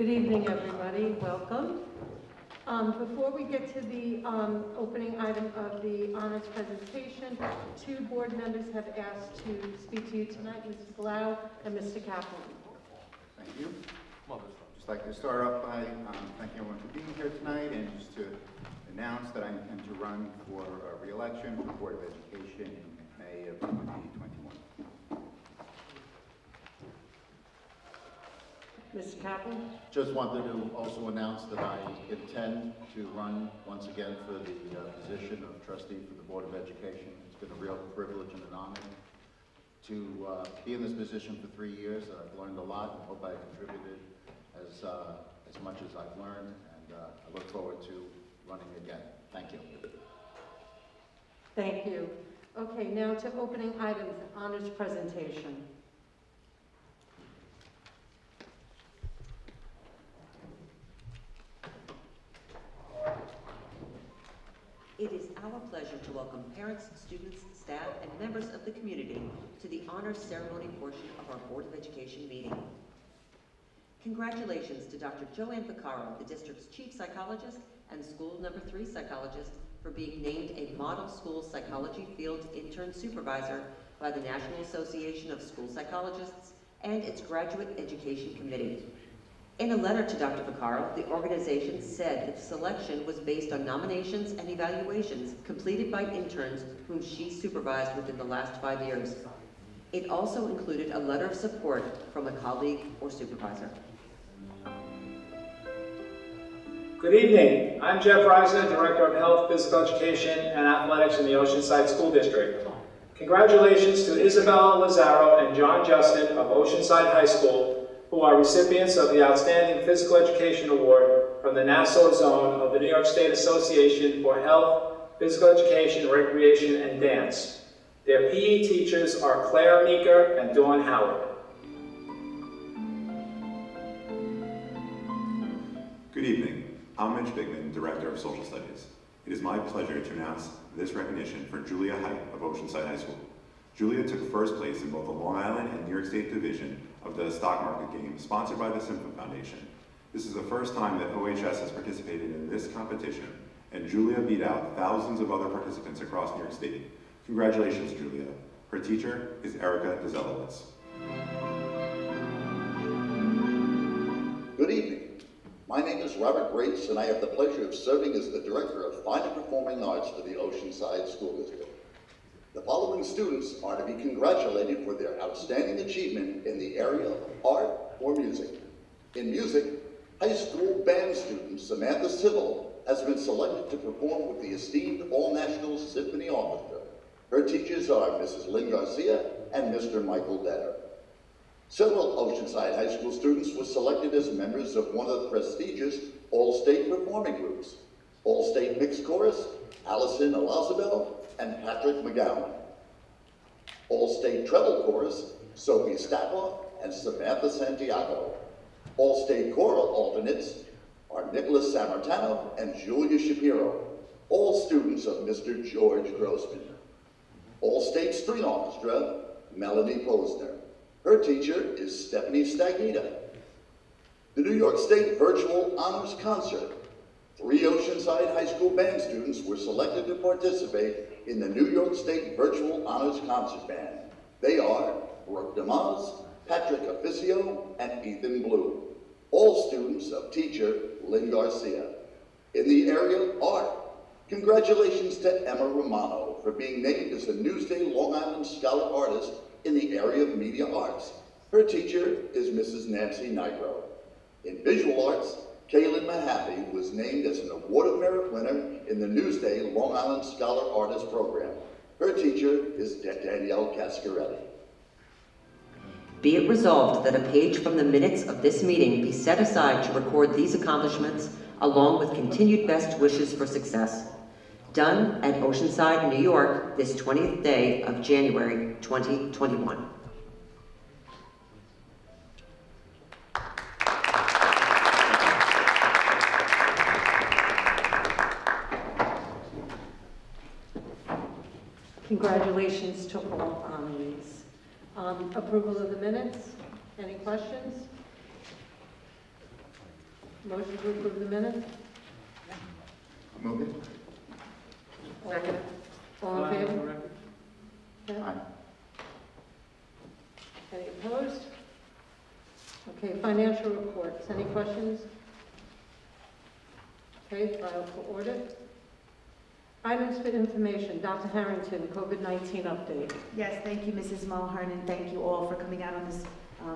Good evening, everybody. Welcome. Before we get to the opening item of the honors presentation, two board members have asked to speak to you tonight, Mr. Blau and Mr. Kaplan. Thank you. I'd just like to start off by thanking everyone for being here tonight, and just to announce that I intend to run for re-election for the Board of Education in May of 2021. Mr. Kaplan? Just wanted to also announce that I intend to run once again for the position of trustee for the Board of Education. It's been a real privilege and an honor to be in this position for 3 years. I've learned a lot and hope I contributed as much as I've learned, and I look forward to running again. Thank you. Thank you. Okay, now to opening items, honors presentation. It is our pleasure to welcome parents, students, staff, and members of the community to the honors ceremony portion of our Board of Education meeting. Congratulations to Dr. Joanne Vaccaro, the district's chief psychologist and school number 3 psychologist, for being named a Model School Psychology Field Intern Supervisor by the National Association of School Psychologists and its Graduate Education Committee. In a letter to Dr. Vaccaro, the organization said that the selection was based on nominations and evaluations completed by interns whom she supervised within the last 5 years. It also included a letter of support from a colleague or supervisor. Good evening. I'm Jeff Reiser, Director of Health, Physical Education, and Athletics in the Oceanside School District. Congratulations to Isabella Lazaro and John Justin of Oceanside High School, who are recipients of the Outstanding Physical Education Award from the Nassau Zone of the New York State Association for Health, Physical Education, Recreation, and Dance. Their PE teachers are Claire Meeker and Dawn Howard. Good evening. I'm Mitch Bigman, Director of Social Studies. It is my pleasure to announce this recognition for Julia Height of Oceanside High School. Julia took first place in both the Long Island and New York State division of the stock market game sponsored by the Simpson Foundation. This is the first time that OHS has participated in this competition, and Julia beat out thousands of other participants across New York State. Congratulations, Julia. Her teacher is Erica DeZelowitz. Good evening. My name is Robert Grace, and I have the pleasure of serving as the Director of Fine and Performing Arts for the Oceanside School District. The following students are to be congratulated for their outstanding achievement in the area of art or music. In music, high school band student Samantha Civil has been selected to perform with the esteemed All-National Symphony Orchestra. Her teachers are Mrs. Lynn Garcia and Mr. Michael Detter. Several Oceanside High School students were selected as members of one of the prestigious All-State performing groups. All-State Mixed Chorus, Allison Elizabeth and Patrick McGowan. All-State Treble Chorus, Sophie Staffoff and Samantha Santiago. All-State Choral alternates are Nicholas Sammartano and Julia Shapiro, all students of Mr. George Grossman. All-State String Orchestra, Melanie Posner. Her teacher is Stephanie Stagnita. The New York State Virtual Honors Concert. 3 Oceanside High School band students were selected to participate in the New York State Virtual Honors Concert Band. They are Brooke DeMaz, Patrick Officio, and Ethan Blue, all students of teacher Lynn Garcia. In the area of art, congratulations to Emma Romano for being named as a Newsday Long Island Scholar Artist in the area of media arts. Her teacher is Mrs. Nancy Nigro. In visual arts, Kaylin Mahaffey was named as an Award of Merit winner in the Newsday Long Island Scholar Artist Program. Her teacher is Danielle Cascarelli. Be it resolved that a page from the minutes of this meeting be set aside to record these accomplishments, along with continued best wishes for success. Done at Oceanside, New York, this 20th day of January 2021. Congratulations to all honorees. Approval of the minutes. Any questions? Motion to approve the minutes? Move it. Second. All in favor? Okay. Aye. Any opposed? Okay, financial reports. Any questions? Okay, file for audit. Items for information. Dr. Harrington, COVID-19 update. Yes, thank you, Mrs. Mulhern, and thank you all for coming out on this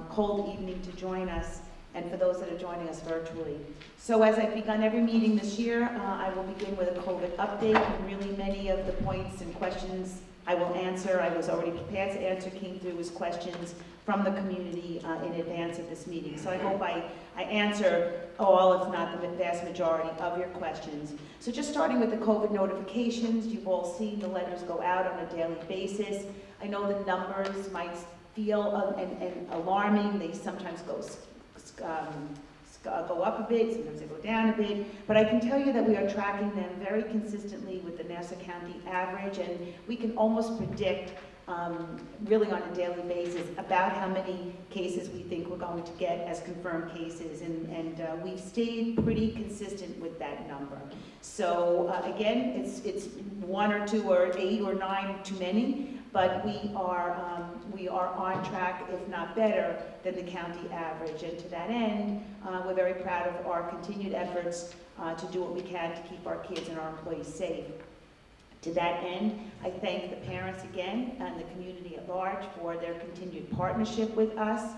cold evening to join us, and for those that are joining us virtually. So as I've begun every meeting this year, I will begin with a COVID update, and really many of the points and questions I will answer, I was already prepared to answer, came through as questions from the community in advance of this meeting. So I hope I answer all, if not the vast majority of your questions. So just starting with the COVID notifications, you've all seen the letters go out on a daily basis. I know the numbers might feel alarming. They sometimes go up a bit, sometimes they go down a bit, but I can tell you that we are tracking them very consistently with the Nassau County average, and we can almost predict really on a daily basis about how many cases we think we're going to get as confirmed cases, and we've stayed pretty consistent with that number. So again, it's 1 or 2 or 8 or 9 too many, but we are on track, if not better, than the county average. And to that end, we're very proud of our continued efforts to do what we can to keep our kids and our employees safe. To that end, I thank the parents again and the community at large for their continued partnership with us.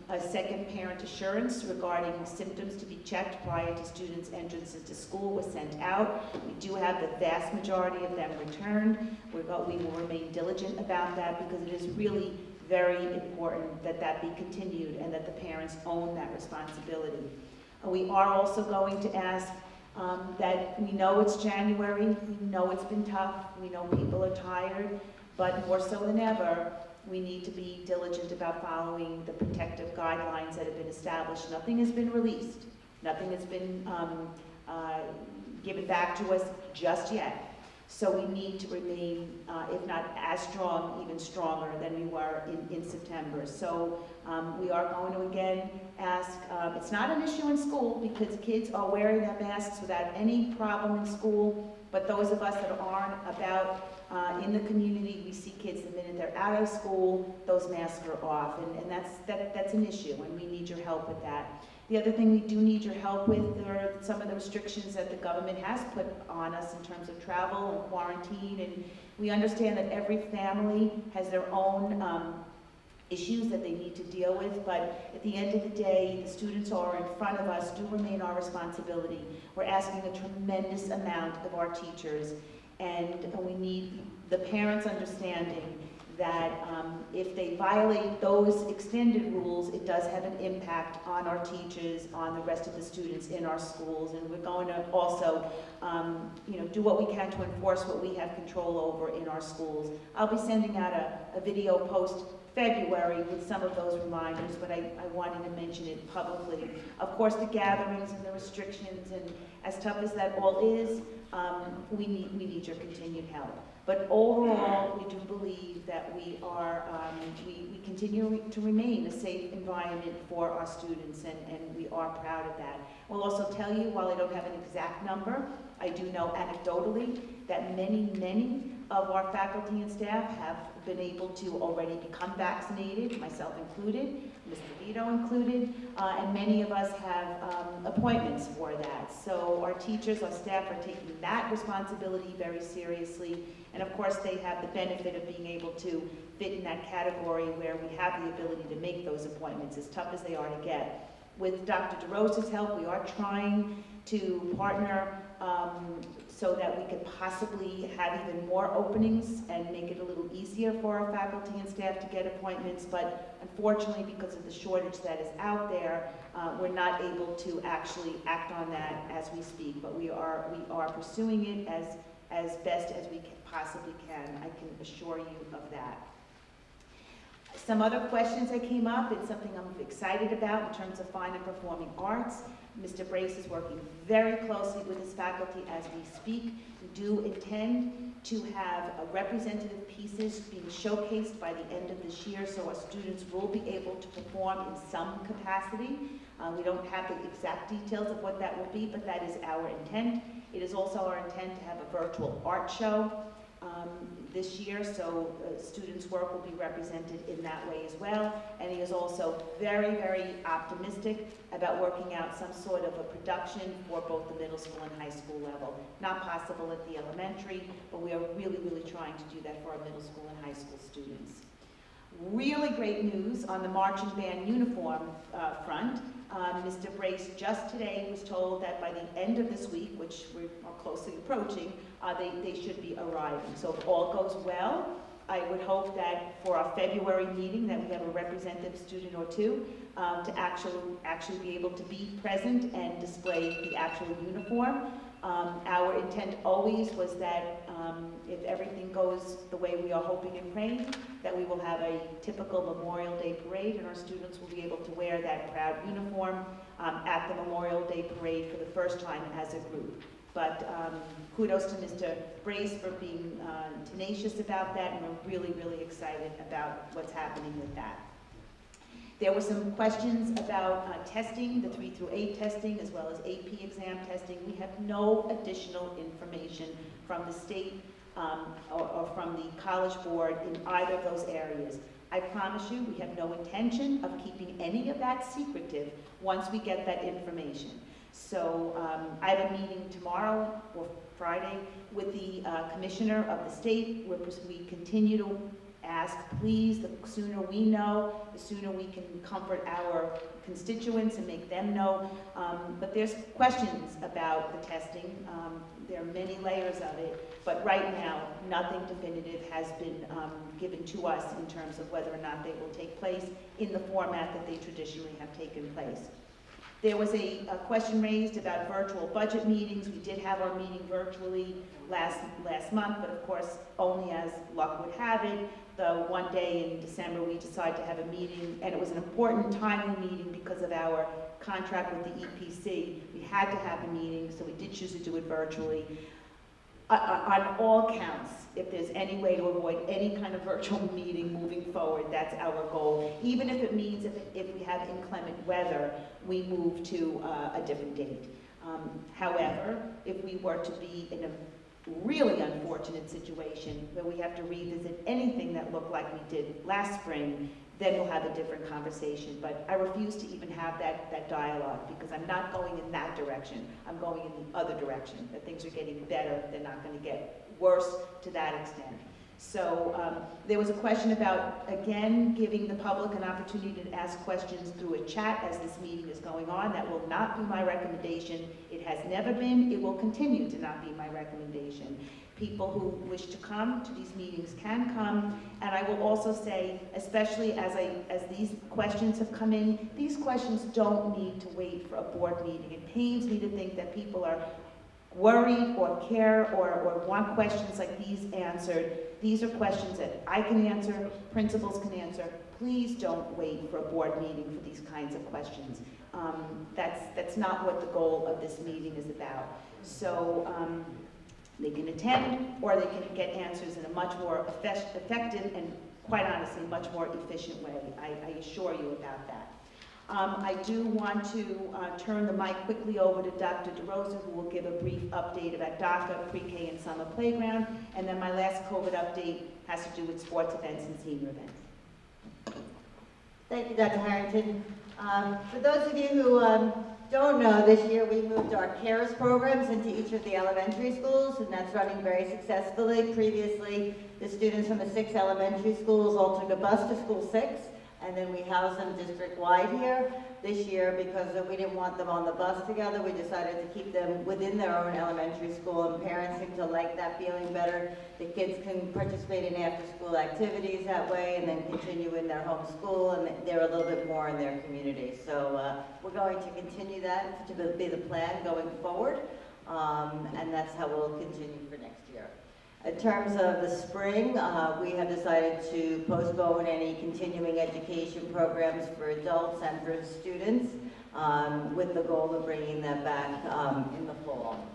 A second parent assurance regarding symptoms to be checked prior to students' entrance into school was sent out. We do have the vast majority of them returned. We will remain diligent about that because it is really very important that that be continued and that the parents own that responsibility. We are also going to ask that we know it's January, we know it's been tough, we know people are tired, but more so than ever, we need to be diligent about following the protective guidelines that have been established. Nothing has been released. Nothing has been given back to us just yet. So we need to remain, if not as strong, even stronger than we were in September. So we are going to again ask, it's not an issue in school because kids are wearing their masks without any problem in school, but those of us that aren't about in the community, we see kids the minute they're out of school, those masks are off, and that's an issue, and we need your help with that. The other thing we do need your help with are some of the restrictions that the government has put on us in terms of travel and quarantine, and we understand that every family has their own issues that they need to deal with, but at the end of the day, the students who are in front of us do remain our responsibility. We're asking a tremendous amount of our teachers, and we need the parents understanding that if they violate those extended rules, it does have an impact on our teachers, on the rest of the students in our schools, and we're going to also do what we can to enforce what we have control over in our schools. I'll be sending out a video post February with some of those reminders, but I wanted to mention it publicly. Of course, the gatherings and the restrictions, and as tough as that all is, we need your continued help. But overall, we do believe that we are, we continue to remain a safe environment for our students, and we are proud of that. We'll also tell you, while I don't have an exact number, I do know anecdotally that many of our faculty and staff have been able to already become vaccinated, myself included, Mr. Vito included, and many of us have appointments for that. So our teachers, our staff are taking that responsibility very seriously, and of course they have the benefit of being able to fit in that category where we have the ability to make those appointments, as tough as they are to get. With Dr. DeRosa's help, we are trying to partner so that we could possibly have even more openings and make it a little easier for our faculty and staff to get appointments, but unfortunately, because of the shortage that is out there, we're not able to actually act on that as we speak, but we are pursuing it as best as we possibly can. I can assure you of that. Some other questions that came up, it's something I'm excited about in terms of fine and performing arts. Mr. Brace is working very closely with his faculty as we speak. We do intend to have representative pieces being showcased by the end of this year, so our students will be able to perform in some capacity. We don't have the exact details of what that will be, but that is our intent. It is also our intent to have a virtual art show this year, so students' work will be represented in that way as well. And he is also very, very optimistic about working out some sort of a production for both the middle school and high school level. Not possible at the elementary, but we are really, really trying to do that for our middle school and high school students. Really great news on the marching band uniform front. Mr. Brace just today was told that by the end of this week, which we're closely approaching, they should be arriving. So if all goes well, I would hope that for our February meeting that we have a representative student or two to actually be able to be present and display the actual uniform. Our intent always was that if everything goes the way we are hoping and praying, that we will have a typical Memorial Day parade and our students will be able to wear that proud uniform at the Memorial Day parade for the first time as a group. But kudos to Mr. Brace for being tenacious about that, and we're really, really excited about what's happening with that. There were some questions about testing, the 3 through 8 testing, as well as AP exam testing. We have no additional information from the state or from the College Board in either of those areas. I promise you, we have no intention of keeping any of that secretive once we get that information. So I have a meeting tomorrow or Friday with the commissioner of the state. We continue to ask, please, the sooner we know, the sooner we can comfort our constituents and make them know. But there's questions about the testing. There are many layers of it, but right now, nothing definitive has been given to us in terms of whether or not they will take place in the format that they traditionally have taken place. There was a question raised about virtual budget meetings. We did have our meeting virtually last month, but of course, only as luck would have it, the one day in December we decided to have a meeting, and it was an important timely meeting because of our contract with the EPC. We had to have a meeting, so we did choose to do it virtually. On all counts, if there's any way to avoid any kind of virtual meeting moving forward, that's our goal. Even if it means if we have inclement weather, we move to a different date. However, if we were to be in a really unfortunate situation where we have to revisit anything that looked like we did last spring, then we'll have a different conversation. But I refuse to even have that dialogue because I'm not going in that direction. I'm going in the other direction, that things are getting better. They're not going to get worse to that extent. So there was a question about, again, giving the public an opportunity to ask questions through a chat as this meeting is going on. That will not be my recommendation. It has never been. It will continue to not be my recommendation. People who wish to come to these meetings can come, and I will also say, especially as these questions have come in, these questions don't need to wait for a board meeting. It pains me to think that people are worried or care or want questions like these answered. These are questions that I can answer, principals can answer. Please don't wait for a board meeting for these kinds of questions. That's not what the goal of this meeting is about. So they can attend or they can get answers in a much more effective and, quite honestly, much more efficient way. I assure you about that. I do want to turn the mic quickly over to Dr. DeRosa, who will give a brief update about DACA, pre-K, and summer playground. And then my last COVID update has to do with sports events and senior events. Thank you, Dr. Harrington. For those of you who don't know, this year we moved our CARES programs into each of the elementary schools, and that's running very successfully. Previously, the students from the 6 elementary schools all took a bus to school 6, and then we housed them district-wide here. This year, because we didn't want them on the bus together, we decided to keep them within their own elementary school, and parents seem to like that feeling better. The kids can participate in after-school activities that way and then continue in their home school, and they're a little bit more in their community. So we're going to continue that to be the plan going forward, and that's how we'll continue for next year. In terms of the spring, we have decided to postpone any continuing education programs for adults and for students. with the goal of bringing that back in the fall.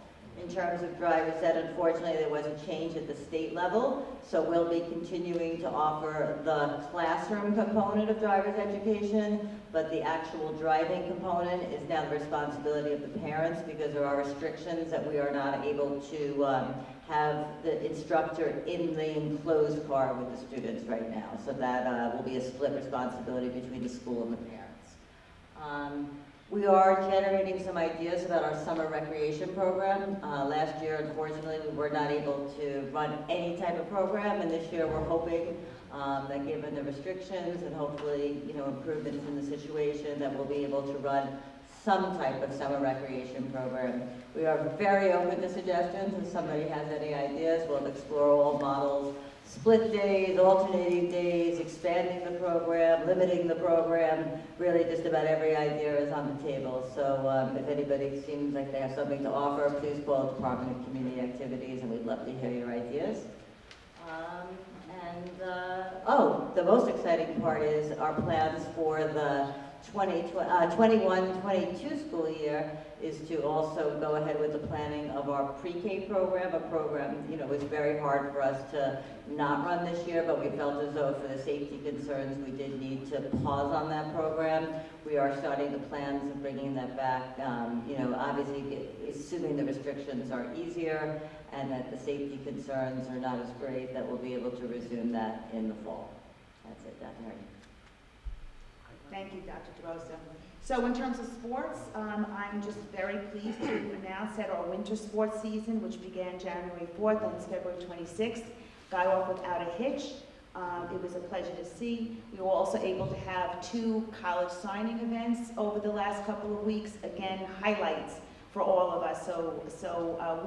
In terms of driver's ed, unfortunately, there was a change at the state level, so we'll be continuing to offer the classroom component of driver's education, but the actual driving component is now the responsibility of the parents because there are restrictions that we are not able to have the instructor in the enclosed car with the students right now. So that will be a split responsibility between the school and the parents. We are generating some ideas about our summer recreation program. Last year, unfortunately, we were not able to run any type of program, and this year we're hoping that given the restrictions and hopefully, improvements in the situation, that we'll be able to run some type of summer recreation program. We are very open to suggestions. If somebody has any ideas, we'll explore all models. Split days, alternating days, expanding the program, limiting the program, really just about every idea is on the table. So if anybody seems like they have something to offer, please call the Department of Community Activities and we'd love to hear your ideas. The most exciting part is our plans for the 21-22 school year is to also go ahead with the planning of our pre-K program, a program, it was very hard for us to not run this year, but we felt as though for the safety concerns, we did need to pause on that program. We are starting the plans of bringing that back, obviously assuming the restrictions are easier and that the safety concerns are not as great, that we'll be able to resume that in the fall. That's it, Dr. Hardy. Thank you, Dr. DeRosa. So in terms of sports, I'm just very pleased to announce that our winter sports season, which began January 4th and is February 26th, got off without a hitch. It was a pleasure to see. We were also able to have 2 college signing events over the last couple of weeks. Again, highlights for all of us. So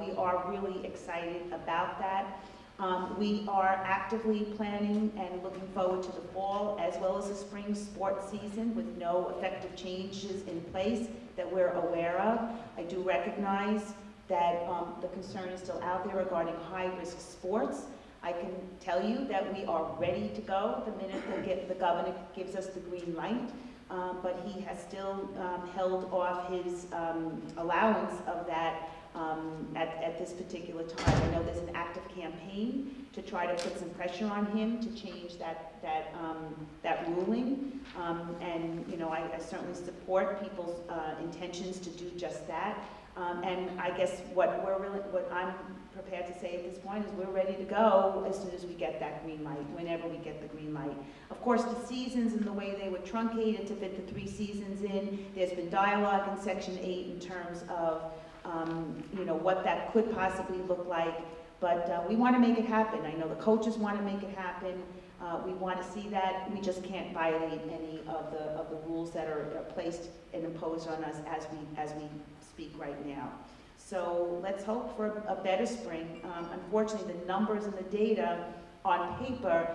we are really excited about that. We are actively planning and looking forward to the fall as well as the spring sports season with no effective changes in place that we're aware of. I do recognize that the concern is still out there regarding high-risk sports. I can tell you that we are ready to go the minute the governor gives us the green light, but he has still held off his allowance of that at this particular time. I know there's an active campaign to try to put some pressure on him to change that ruling. I certainly support people's intentions to do just that. And I guess what I'm prepared to say at this point is we're ready to go as soon as we get that green light, whenever we get the green light. Of course, the seasons and the way they were truncated to fit the 3 seasons in, there's been dialogue in Section 8 in terms of what that could possibly look like, but we want to make it happen. I know the coaches want to make it happen. We want to see that. We just can't violate any of the rules that are placed and imposed on us as we speak right now. So let's hope for a better spring. Unfortunately, the numbers and the data on paper,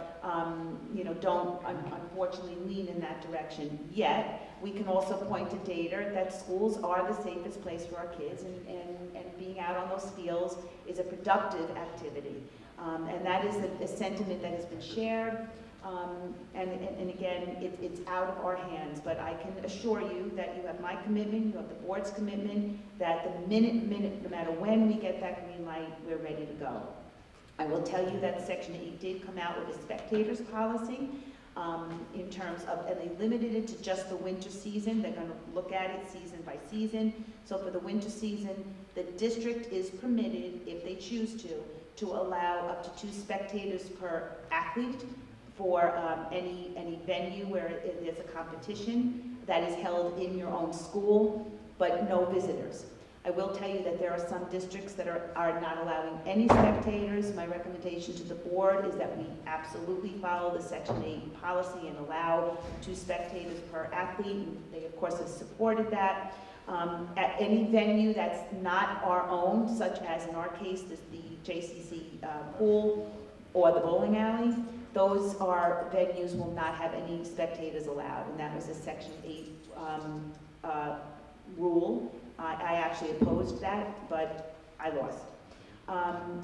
don't unfortunately lean in that direction yet. We can also point to data that schools are the safest place for our kids, and being out on those fields is a productive activity. And that is a sentiment that has been shared. And again, it's out of our hands, but I can assure you that you have my commitment, you have the board's commitment, that the minute, no matter when we get that green light, we're ready to go. I will tell you that Section 8 did come out with a spectators policy in terms of, and they limited it to just the winter season. They're going to look at it season by season. So for the winter season, the district is permitted, if they choose to allow up to 2 spectators per athlete for any venue where there's a competition that is held in your own school, but no visitors. I will tell you that there are some districts that are not allowing any spectators. My recommendation to the board is that we absolutely follow the Section 8 policy and allow 2 spectators per athlete. And they, of course, have supported that. At any venue that's not our own, such as in our case, the JCC pool or the bowling alley, those venues will not have any spectators allowed. And that was a Section 8 rule. I actually opposed that, but I lost.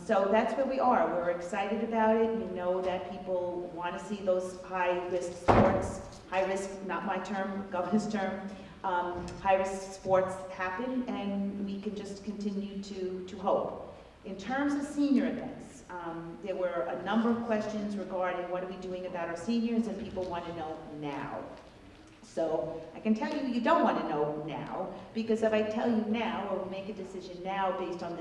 So that's where we are. We're excited about it. We know that people want to see those high-risk sports, high-risk, not my term, governor's term, high-risk sports happen, and we can just continue to hope. In terms of senior events, there were a number of questions regarding what are we doing about our seniors, and people want to know now. So I can tell you, you don't want to know now, because if I tell you now, or we make a decision now based on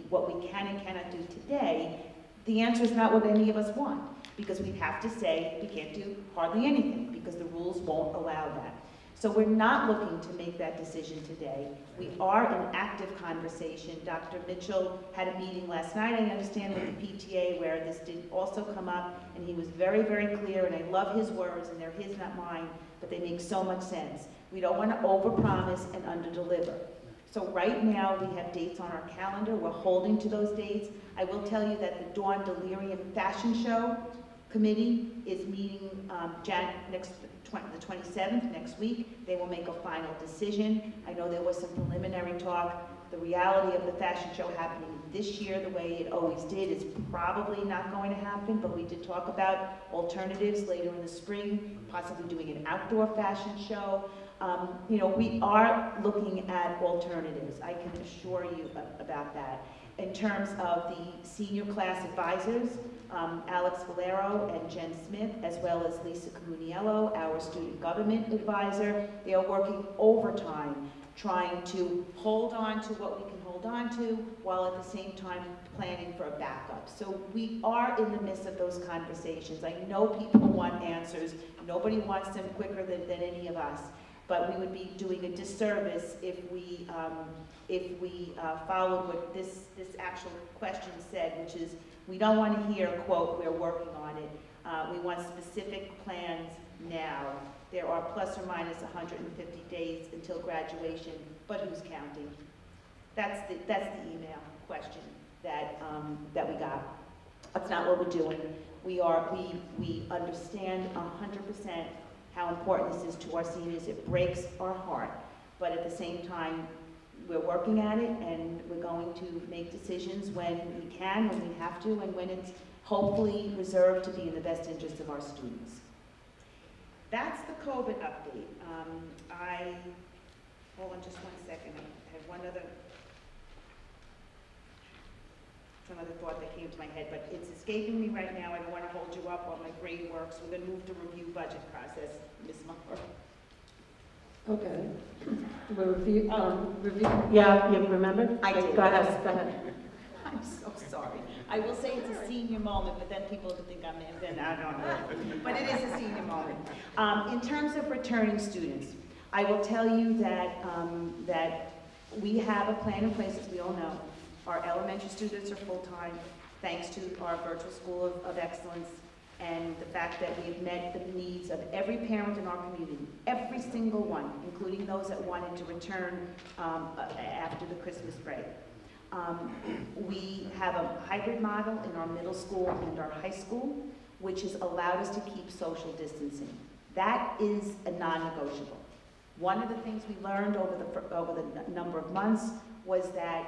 what we can and cannot do today, the answer is not what any of us want, because we'd have to say we can't do hardly anything, because the rules won't allow that. So we're not looking to make that decision today. We are in active conversation. Dr. Mitchell had a meeting last night, I understand, with the PTA, where this did also come up, and he was very, very clear, and I love his words, and they're his, not mine, but they make so much sense. We don't want to overpromise and underdeliver. So right now, we have dates on our calendar. We're holding to those dates. I will tell you that the Dawn Delirium Fashion Show Committee is meeting the 27th, next week. They will make a final decision. I know there was some preliminary talk. The reality of the fashion show happening this year, the way it always did, is probably not going to happen, but we did talk about alternatives later in the spring, possibly doing an outdoor fashion show. You know, we are looking at alternatives. I can assure you about that. In terms of the senior class advisors, Alex Valero and Jen Smith, as well as Lisa Comuniello, our student government advisor, they are working overtime trying to hold on to what we can hold on to, while at the same time planning for a backup. So we are in the midst of those conversations. I know people want answers. Nobody wants them quicker than any of us. But we would be doing a disservice if we followed what this actual question said, which is, we don't want to hear, quote, we're working on it. We want specific plans now. There are plus or minus 150 days until graduation, but who's counting? That's the email question that we got. That's not what we're doing. We understand 100% how important this is to our seniors. It breaks our heart, but at the same time, we're working at it, and we're going to make decisions when we can, when we have to, and when it's hopefully reserved to be in the best interest of our students. That's the COVID update. Hold on just 1 second. I had some other thought that came to my head, but it's escaping me right now. I don't want to hold you up while my brain works. We're going to move to review budget process, Ms. Muller. Okay. Review, yeah, you remember? I did. Go ahead. I'm so sorry. I will say it's a senior moment, but then people will think I don't know. But it is a senior moment. In terms of returning students, I will tell you that, that we have a plan in place, as we all know. Our elementary students are full-time, thanks to our virtual school of excellence, and the fact that we have met the needs of every parent in our community, every single one, including those that wanted to return after the Christmas break. We have a hybrid model in our middle school and our high school, which has allowed us to keep social distancing. That is a non-negotiable. One of the things we learned over the number of months was that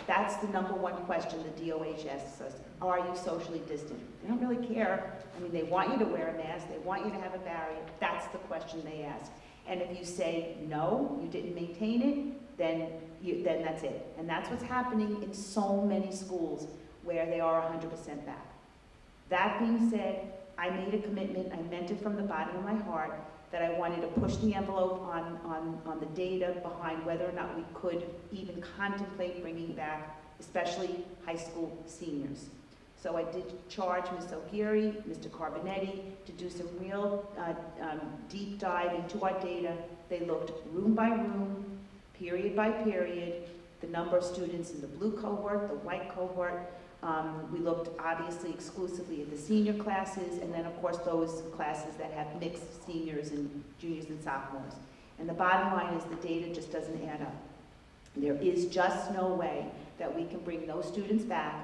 that's the #1 question the DOH asks us. Are you socially distant? They don't really care. I mean, they want you to wear a mask. They want you to have a barrier. That's the question they ask. And if you say no, you didn't maintain it, then that's it. And that's what's happening in so many schools where they are 100% back. That being said, I made a commitment. I meant it from the bottom of my heart that I wanted to push the envelope on the data behind whether or not we could even contemplate bringing back, especially high school seniors. So I did charge Ms. O'Geary, Mr. Carbonetti, to do some real deep dive into our data. They looked room by room, period by period, the number of students in the blue cohort, the white cohort. We looked obviously exclusively at the senior classes, and then of course those classes that have mixed seniors and juniors and sophomores. And the bottom line is the data just doesn't add up. There is just no way that we can bring those students back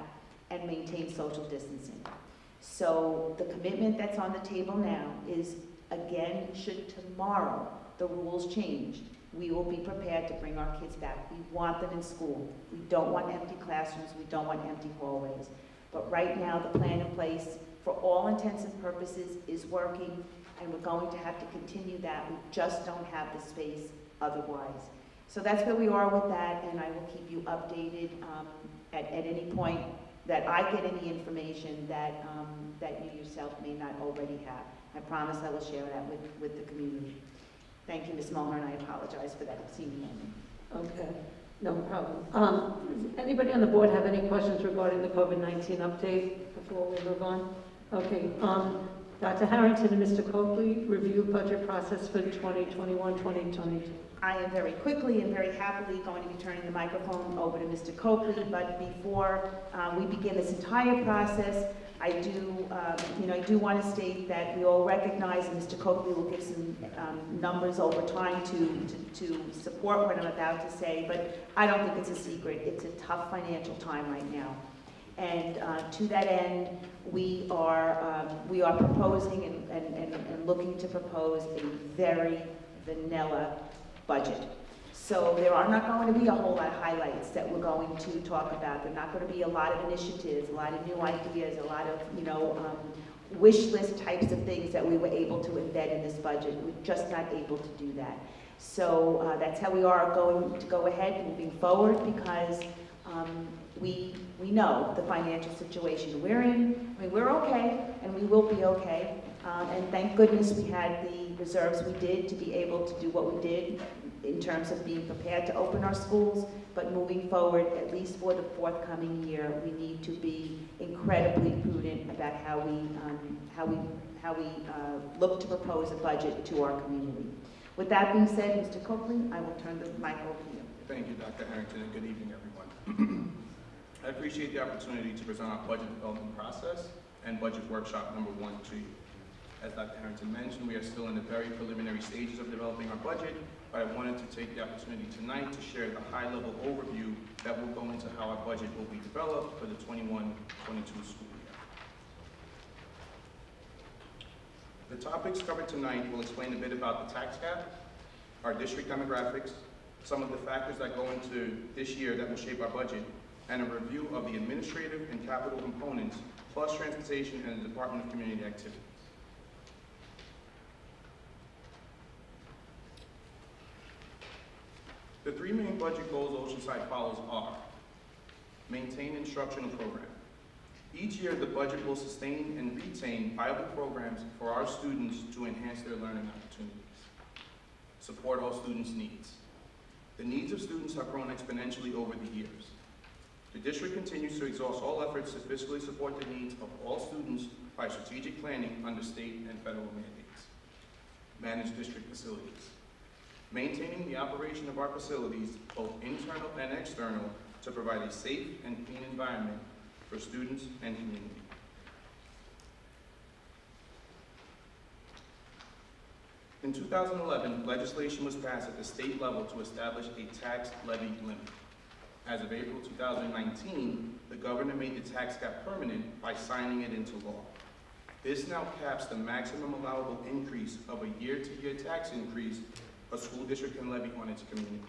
and maintain social distancing. So the commitment that's on the table now is, again, should tomorrow the rules change, we will be prepared to bring our kids back. We want them in school. We don't want empty classrooms. We don't want empty hallways. But right now, the plan in place, for all intents and purposes, is working, and we're going to have to continue that. We just don't have the space otherwise. So that's where we are with that, and I will keep you updated at any point that I get any information that, that you yourself may not already have. I promise I will share that with the community. Thank you, Ms. Mulhern. I apologize for that seeming moment. Okay, no problem. Does anybody on the board have any questions regarding the COVID-19 update before we move on? Okay, Dr. Harrington and Mr. Coakley, review budget process for 2021-2022. I am very quickly and very happily going to be turning the microphone over to Mr. Coakley, but before we begin this entire process, I do want to state that we all recognize, and Mr. Coakley will give some numbers over time to support what I'm about to say, but I don't think it's a secret. It's a tough financial time right now. And to that end, we are proposing and looking to propose a very vanilla budget. So there are not going to be a whole lot of highlights that we're going to talk about. There are not going to be a lot of initiatives, a lot of new ideas, a lot of, wish list types of things that we were able to embed in this budget. We're just not able to do that. So that's how we are going to go ahead moving forward, because we know the financial situation we're in. I mean, we're okay, and we will be okay. And thank goodness we had the reserves we did to be able to do what we did in terms of being prepared to open our schools. But moving forward, at least for the forthcoming year, we need to be incredibly prudent about how we look to propose a budget to our community. With that being said, Mr. Coakley, I will turn the mic over to you. Thank you, Dr. Harrington, and good evening, everyone. I appreciate the opportunity to present our budget development process and budget workshop number 1 to you. As Dr. Harrington mentioned, we are still in the very preliminary stages of developing our budget, but I wanted to take the opportunity tonight to share the high-level overview that will go into how our budget will be developed for the 21-22 school year. The topics covered tonight will explain a bit about the tax cap, our district demographics, some of the factors that go into this year that will shape our budget, and a review of the administrative and capital components, plus transportation and the Department of Community Activities. The 3 main budget goals Oceanside follows are: maintain instructional program. Each year, the budget will sustain and retain viable programs for our students to enhance their learning opportunities. Support all students' needs. The needs of students have grown exponentially over the years. The district continues to exhaust all efforts to fiscally support the needs of all students by strategic planning under state and federal mandates. Manage district facilities. Maintaining the operation of our facilities, both internal and external, to provide a safe and clean environment for students and community. In 2011, legislation was passed at the state level to establish a tax levy limit. As of April 2019, the governor made the tax cap permanent by signing it into law. This now caps the maximum allowable increase of a year-to-year tax increase a school district can levy on its community.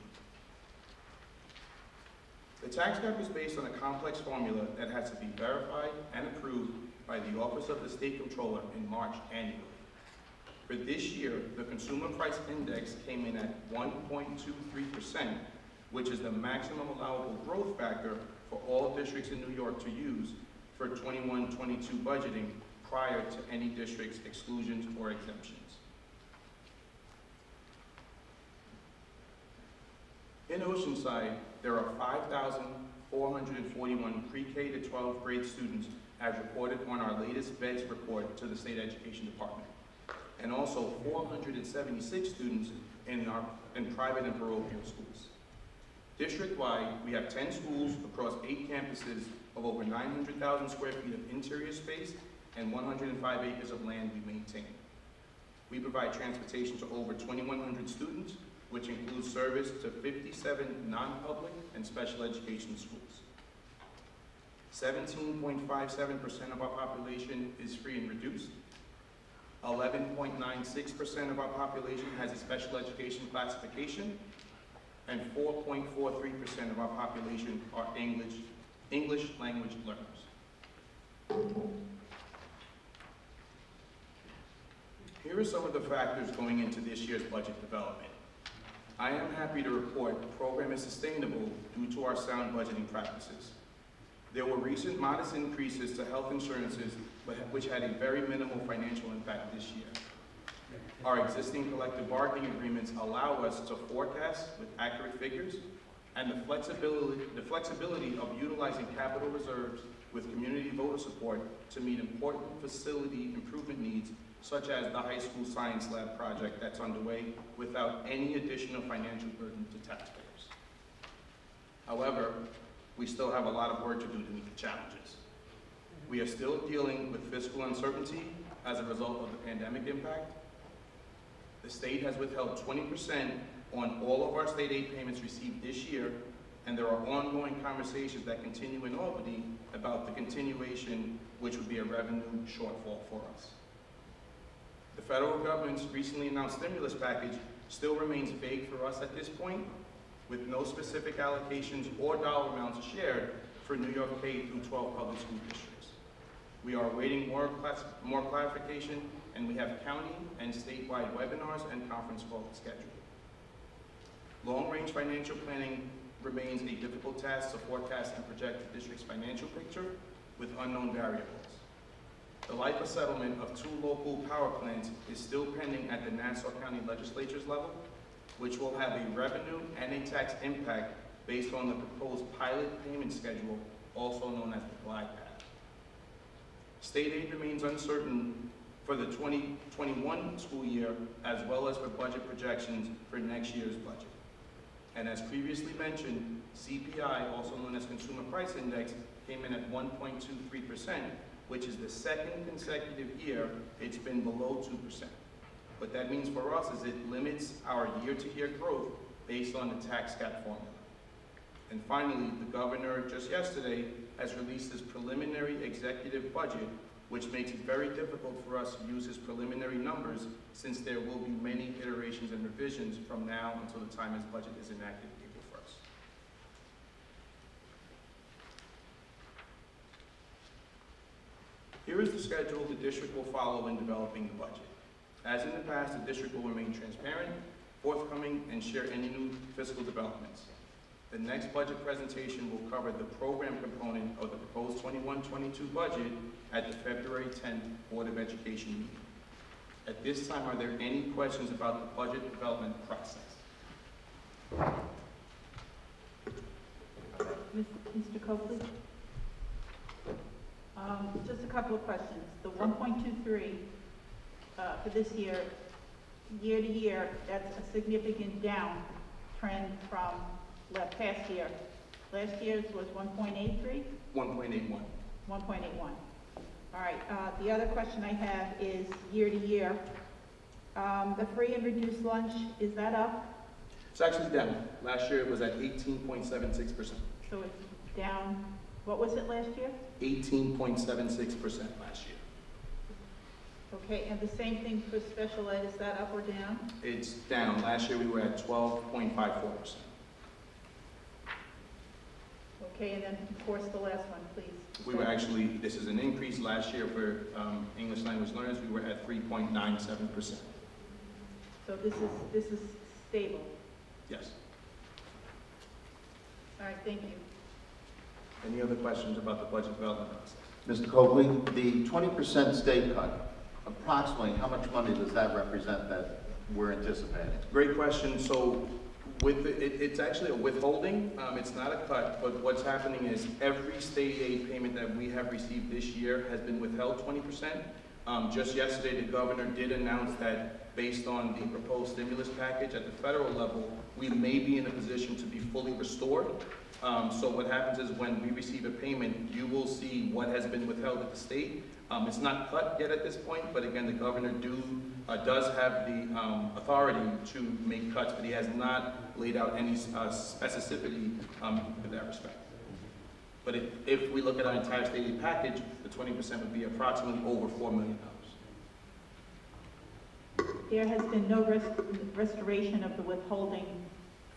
The tax cap is based on a complex formula that has to be verified and approved by the Office of the State Comptroller in March annually. For this year, the Consumer Price Index came in at 1.23%, which is the maximum allowable growth factor for all districts in New York to use for 21-22 budgeting prior to any district's exclusions or exemptions. In Oceanside, there are 5,441 pre-K to 12th grade students as reported on our latest BEDS report to the State Education Department, and also 476 students in private and parochial schools. District-wide, we have 10 schools across 8 campuses of over 900,000 square feet of interior space and 105 acres of land we maintain. We provide transportation to over 2,100 students, which includes service to 57 non-public and special education schools. 17.57% of our population is free and reduced. 11.96% of our population has a special education classification, and 4.43% of our population are English language learners. Here are some of the factors going into this year's budget development. I am happy to report the program is sustainable due to our sound budgeting practices. There were recent modest increases to health insurances, which had a very minimal financial impact this year. Our existing collective bargaining agreements allow us to forecast with accurate figures, and the flexibility of utilizing capital reserves with community voter support to meet important facility improvement needs, such as the high school science lab project that's underway, without any additional financial burden to taxpayers. However, we still have a lot of work to do to meet the challenges. We are still dealing with fiscal uncertainty as a result of the pandemic impact. The state has withheld 20% on all of our state aid payments received this year, and there are ongoing conversations that continue in Albany about the continuation, which would be a revenue shortfall for us. The federal government's recently announced stimulus package still remains vague for us at this point, with no specific allocations or dollar amounts shared for New York K through 12 public school districts. We are awaiting more clarification, and we have county and statewide webinars and conference calls scheduled. Long-range financial planning remains a difficult task to forecast and project the district's financial picture with unknown variables. The LIPA settlement of 2 local power plants is still pending at the Nassau County Legislature's level, which will have a revenue and a tax impact based on the proposed pilot payment schedule, also known as the glide path. State aid remains uncertain for the 2021 school year, as well as for budget projections for next year's budget. And as previously mentioned, CPI, also known as Consumer Price Index, came in at 1.23%, which is the second consecutive year it's been below 2%. What that means for us is it limits our year-to-year growth based on the tax cap formula. And finally, the governor just yesterday has released his preliminary executive budget, which makes it very difficult for us to use his preliminary numbers, since there will be many iterations and revisions from now until the time his budget is enacted April 1st. Here is the schedule the district will follow in developing the budget. As in the past, the district will remain transparent, forthcoming, and share any new fiscal developments. The next budget presentation will cover the program component of the proposed 21-22 budget at the February 10th Board of Education meeting. At this time, are there any questions about the budget development process? Mr. Copley? Just a couple of questions. The 1.23 for this year to year, that's a significant down trend from past year. Last year's was 1.83? 1.81. 1.81. All right, the other question I have is year to year. The free and reduced lunch, is that up? It's actually down. Last year it was at 18.76%. So it's down, what was it last year? 18.76% last year. Okay, and the same thing for special ed, is that up or down? It's down. Last year we were at 12.54%. Okay, and then of course the last one, please. We were actually, this is an increase. Last year for English language learners, we were at 3.97%. So this is stable. Yes. All right, thank you. Any other questions about the budget development process? Mr. Copley, the 20% state cut, approximately how much money does that represent that we're anticipating? Great question. So with it's actually a withholding. It's not a cut, but what's happening is every state aid payment that we have received this year has been withheld 20%. Just yesterday, the governor did announce that based on the proposed stimulus package at the federal level, we may be in a position to be fully restored. So what happens is when we receive a payment, you will see what has been withheld at the state. It's not cut yet at this point, but again, the governor does have the authority to make cuts, but he has not laid out any specificity in that respect. But if we look at our entire state aid package, the 20% would be approximately over $4 million. There has been no restoration of the withholding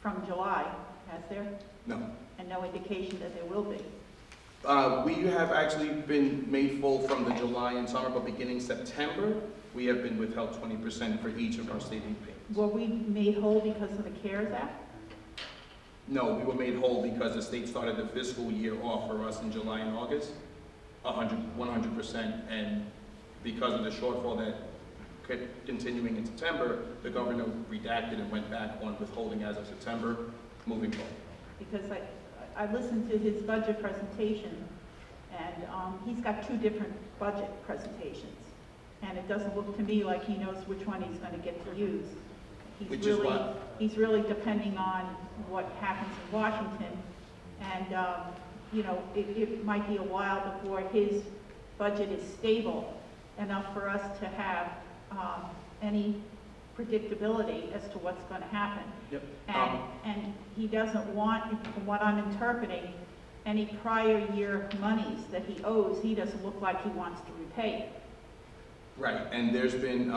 from July, has there? No. And no indication that there will be. We have actually been made full from the July and summer, but beginning September, we have been withheld 20% for each of our state aid payments. Were we made whole because of the CARES Act? No, we were made whole because the state started the fiscal year off for us in July and August, 100%, and because of the shortfall that kept continuing in September, the governor redacted and went back on withholding as of September, moving forward. Because I listened to his budget presentation, and he's got 2 different budget presentations. And it doesn't look to me like he knows which one he's going to get to use. He's really depending on what happens in Washington. And, you know, it might be a while before his budget is stable enough for us to have any predictability as to what's going to happen. Yep. And he doesn't want, from what I'm interpreting, any prior year monies that he owes, he doesn't look like he wants to repay. Right, and there's been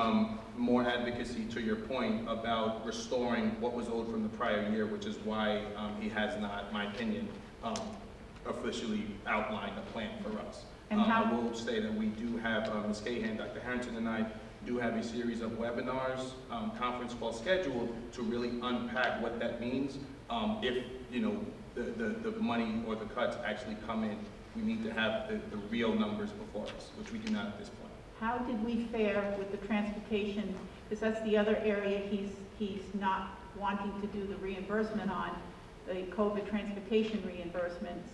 more advocacy, to your point, about restoring what was owed from the prior year, which is why he has not, in my opinion, officially outlined a plan for us. And how? I will say that we do have, Ms. Cahan, Dr. Harrington and I do have a series of webinars, conference calls scheduled to really unpack what that means. If, you know, the money or the cuts actually come in, we need to have the real numbers before us, which we do not at this point. How did we fare with the transportation? Because that's the other area he's not wanting to do the reimbursement on, the COVID transportation reimbursements.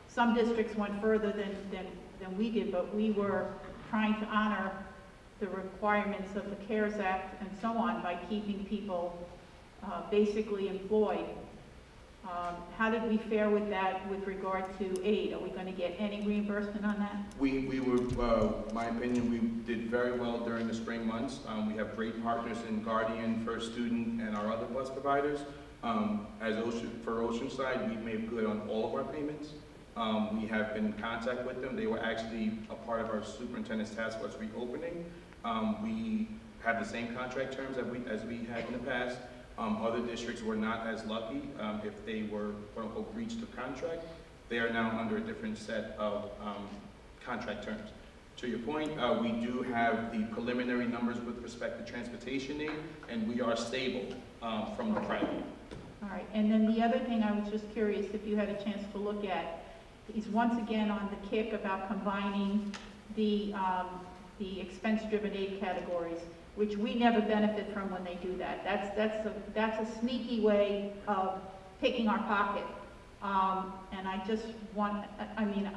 Some districts went further than we did, but we were trying to honor the requirements of the CARES Act and so on by keeping people basically employed. How did we fare with that with regard to aid? Are we going to get any reimbursement on that? We were, my opinion, we did very well during the spring months. We have great partners in Guardian, First Student, and our other bus providers. For Oceanside, we've made good on all of our payments. We have been in contact with them. They were actually a part of our superintendent's task force reopening. We have the same contract terms as we had in the past. Other districts were not as lucky if they were, quote unquote, breached of contract. They are now under a different set of contract terms. To your point, we do have the preliminary numbers with respect to transportation aid, and we are stable from the prior year. All right, and then the other thing I was just curious if you had a chance to look at is once again on the kick about combining the expense-driven aid categories, which we never benefit from when they do that. That's a sneaky way of picking our pocket. And I just want, I mean,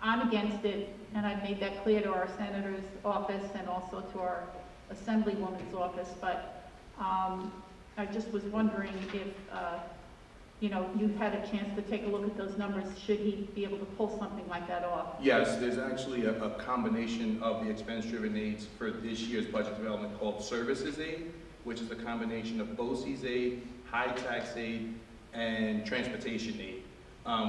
I'm against it, and I've made that clear to our senator's office and also to our assemblywoman's office, but I just was wondering if, you know, you've had a chance to take a look at those numbers. Should he be able to pull something like that off? Yes, there's actually a combination of the expense-driven aids for this year's budget development called services aid, which is a combination of BOCES aid, high tax aid, and transportation aid.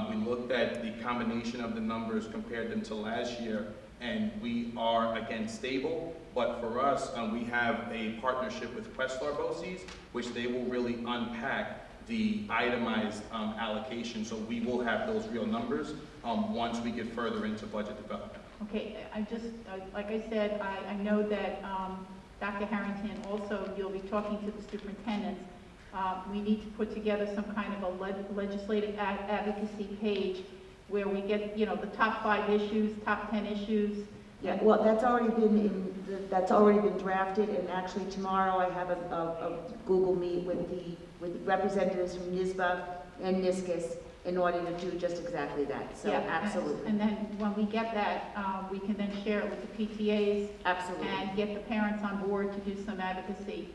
We looked at the combination of the numbers, compared them to last year, and we are again stable. But for us, we have a partnership with Questar BOCES, which they will really unpack the itemized allocation, so we will have those real numbers once we get further into budget development. Okay, I just, like I said, I know that Dr. Harrington, also you'll be talking to the superintendents. We need to put together some kind of a legislative advocacy page where we get, you know, the top 5 issues, top 10 issues. Yeah, well, that's already been drafted, and actually tomorrow I have a Google Meet with representatives from NYSBA and NISCUS in order to do just exactly that. So yeah, absolutely. And then when we get that, we can then share it with the PTAs. Absolutely. And get the parents on board to do some advocacy,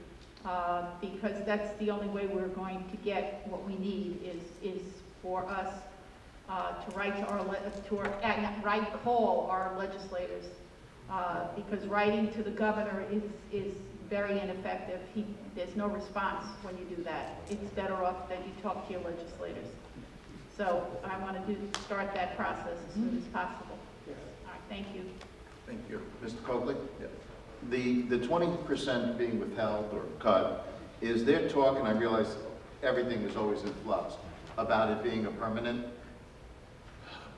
because that's the only way we're going to get what we need is for us to call our legislators, because writing to the governor is very ineffective. There's no response when you do that. It's better off that you talk to your legislators. So I want to start that process as soon as possible. All right, thank you. Thank you. Mr. Coakley? Yeah. The 20% being withheld or cut, is there talk, and I realize everything is always in flux, about it being a permanent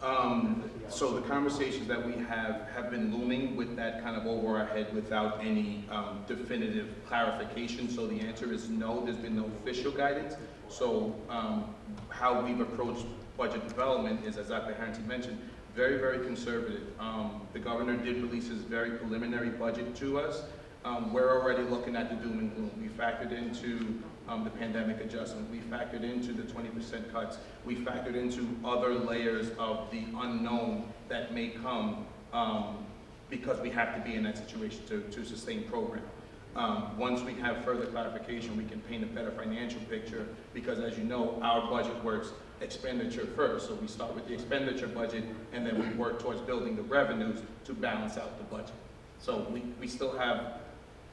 So the conversations that we have been looming with that kind of over our head without any definitive clarification. So the answer is no, there's been no official guidance. So how we've approached budget development is, as Dr. Harrington mentioned, very, very conservative. The governor did release his very preliminary budget to us. We're already looking at the doom and gloom. We factored into the pandemic adjustment. We factored into the 20% cuts. We factored into other layers of the unknown that may come because we have to be in that situation to sustain program. Once we have further clarification, we can paint a better financial picture because, as you know, our budget works expenditure first. So we start with the expenditure budget and then we work towards building the revenues to balance out the budget. So we still have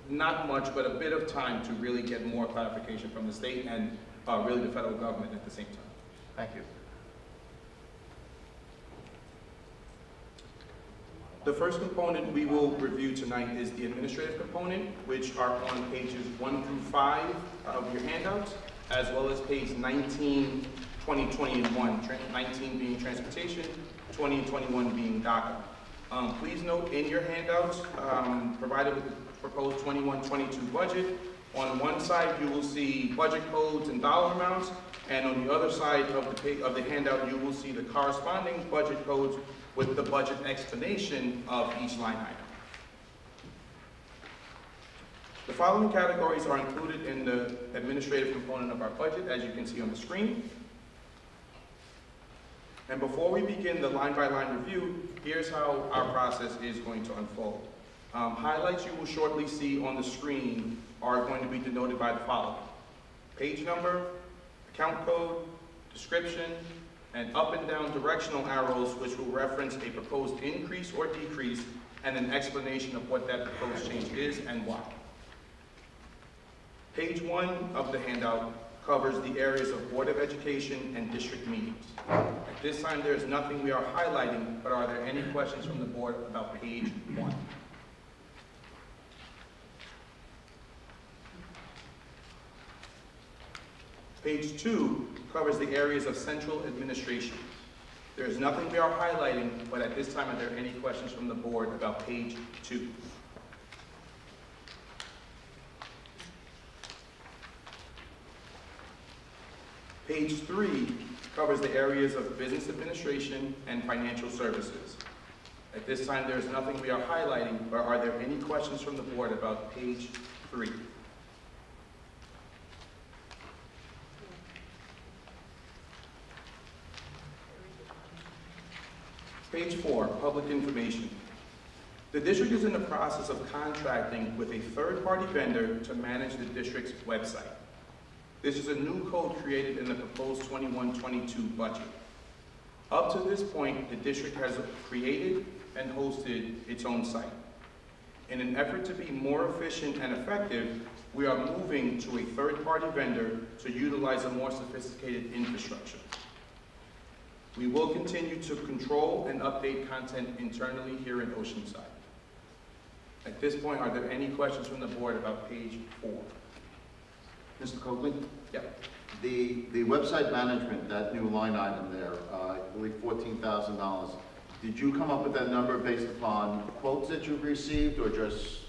not much, but a bit of time to really get more clarification from the state and really the federal government at the same time. Thank you. The first component we will review tonight is the administrative component, which are on pages 1 through 5 of your handouts, as well as page 19, 20, 20, and 1. 19 being transportation, 20 and 21 being DACA. Please note in your handouts, provided with the proposed 21-22 budget, on one side you will see budget codes and dollar amounts, and on the other side of the handout you will see the corresponding budget codes with the budget explanation of each line item. The following categories are included in the administrative component of our budget, as you can see on the screen. And before we begin the line-by-line review, here's how our process is going to unfold. Highlights you will shortly see on the screen are going to be denoted by the following: page number, account code, description, and up and down directional arrows which will reference a proposed increase or decrease and an explanation of what that proposed change is and why. Page 1 of the handout covers the areas of Board of Education and district meetings. At this time, there is nothing we are highlighting, but are there any questions from the board about page 1? Page 2 covers the areas of central administration. There is nothing we are highlighting, but at this time, are there any questions from the board about page 2? Page 3 covers the areas of business administration and financial services. At this time, there is nothing we are highlighting, but are there any questions from the board about page 3? Page 4, public information. The district is in the process of contracting with a third-party vendor to manage the district's website. This is a new code created in the proposed 21-22 budget. Up to this point, the district has created and hosted its own site. In an effort to be more efficient and effective, we are moving to a third-party vendor to utilize a more sophisticated infrastructure. We will continue to control and update content internally here in Oceanside. At this point, are there any questions from the board about page 4? Mr. Coakley? Yeah. The website management, that new line item there, I believe $14,000. Did you come up with that number based upon quotes that you've received or just?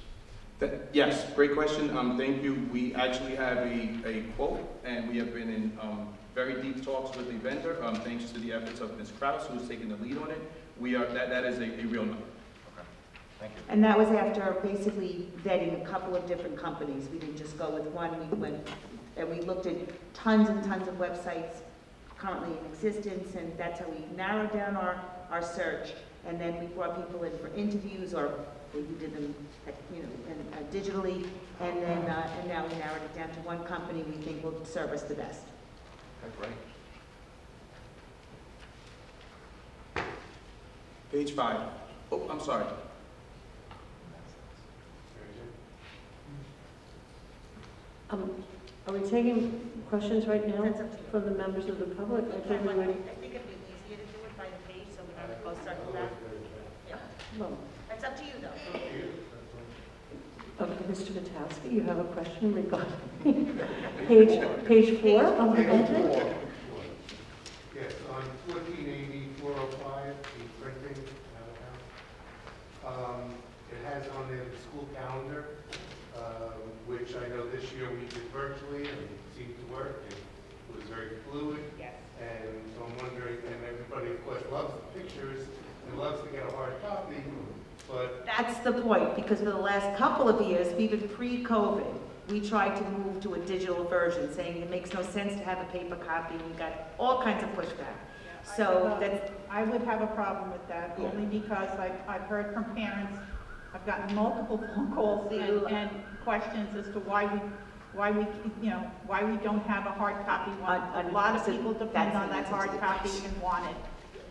Yes, great question. Thank you. We actually have a quote, and we have been in very deep talks with the vendor, thanks to the efforts of Ms. Krause, who's taking the lead on it. That is a real number. Okay, thank you. And that was after basically vetting a couple of different companies. We didn't just go with one. We went and we looked at tons and tons of websites currently in existence, and that's how we narrowed down our search. And then we brought people in for interviews, or we did them, digitally. And then and now we narrowed it down to one company we think will serve us the best. Okay, great. Page 5. Oh, I'm sorry. Are we taking questions right now from the members of the public? I think it'd be easier to do it by the page, so we don't have to go start with that. Yeah. Well, That's up to you, though. okay, Mr. Vitowski, you have a question regarding page 4 of the budget? Yes, on 14 168405, the printing out of house. It has on there the school calendar, which I know this year we did virtually and it seemed to work. It was very fluid. Yes. And so I'm wondering, and everybody of course loves the pictures and loves to get a hard copy, but That's the point, because for the last couple of years, even pre-COVID, we tried to move to a digital version, saying it makes no sense to have a paper copy, and we got all kinds of pushback. So that's, I would have a problem with that, only because I've heard from parents, I've gotten multiple phone calls and questions as to why we don't have a hard copy one. A lot of people depend on that hard copy and want it.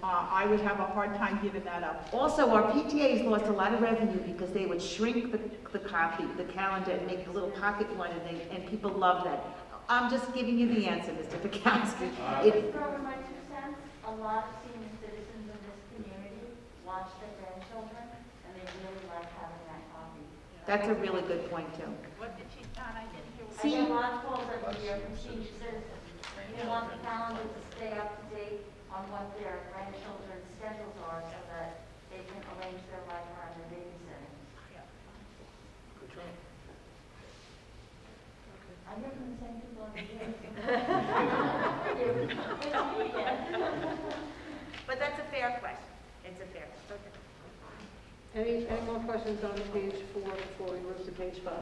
I would have a hard time giving that up. also, our PTAs lost a lot of revenue because they would shrink the copy, the calendar, and make a little pocket one, and people love that. I'm just giving you the answer, Mr. Pikowski. Just throw in my 2 cents. A lot of senior citizens in this community watch their grandchildren, and they really like having that copy. That's a really good point, too. What did she, I didn't hear. I get a lot of calls every year from senior citizens. They want the calendar to stay up to date on what their grandchildren's schedules are so that they can arrange their life around their babysitting. I hear from the same people every year. But that's a fair question. It's a fair question. Any more questions on page 4 before we move to page 5?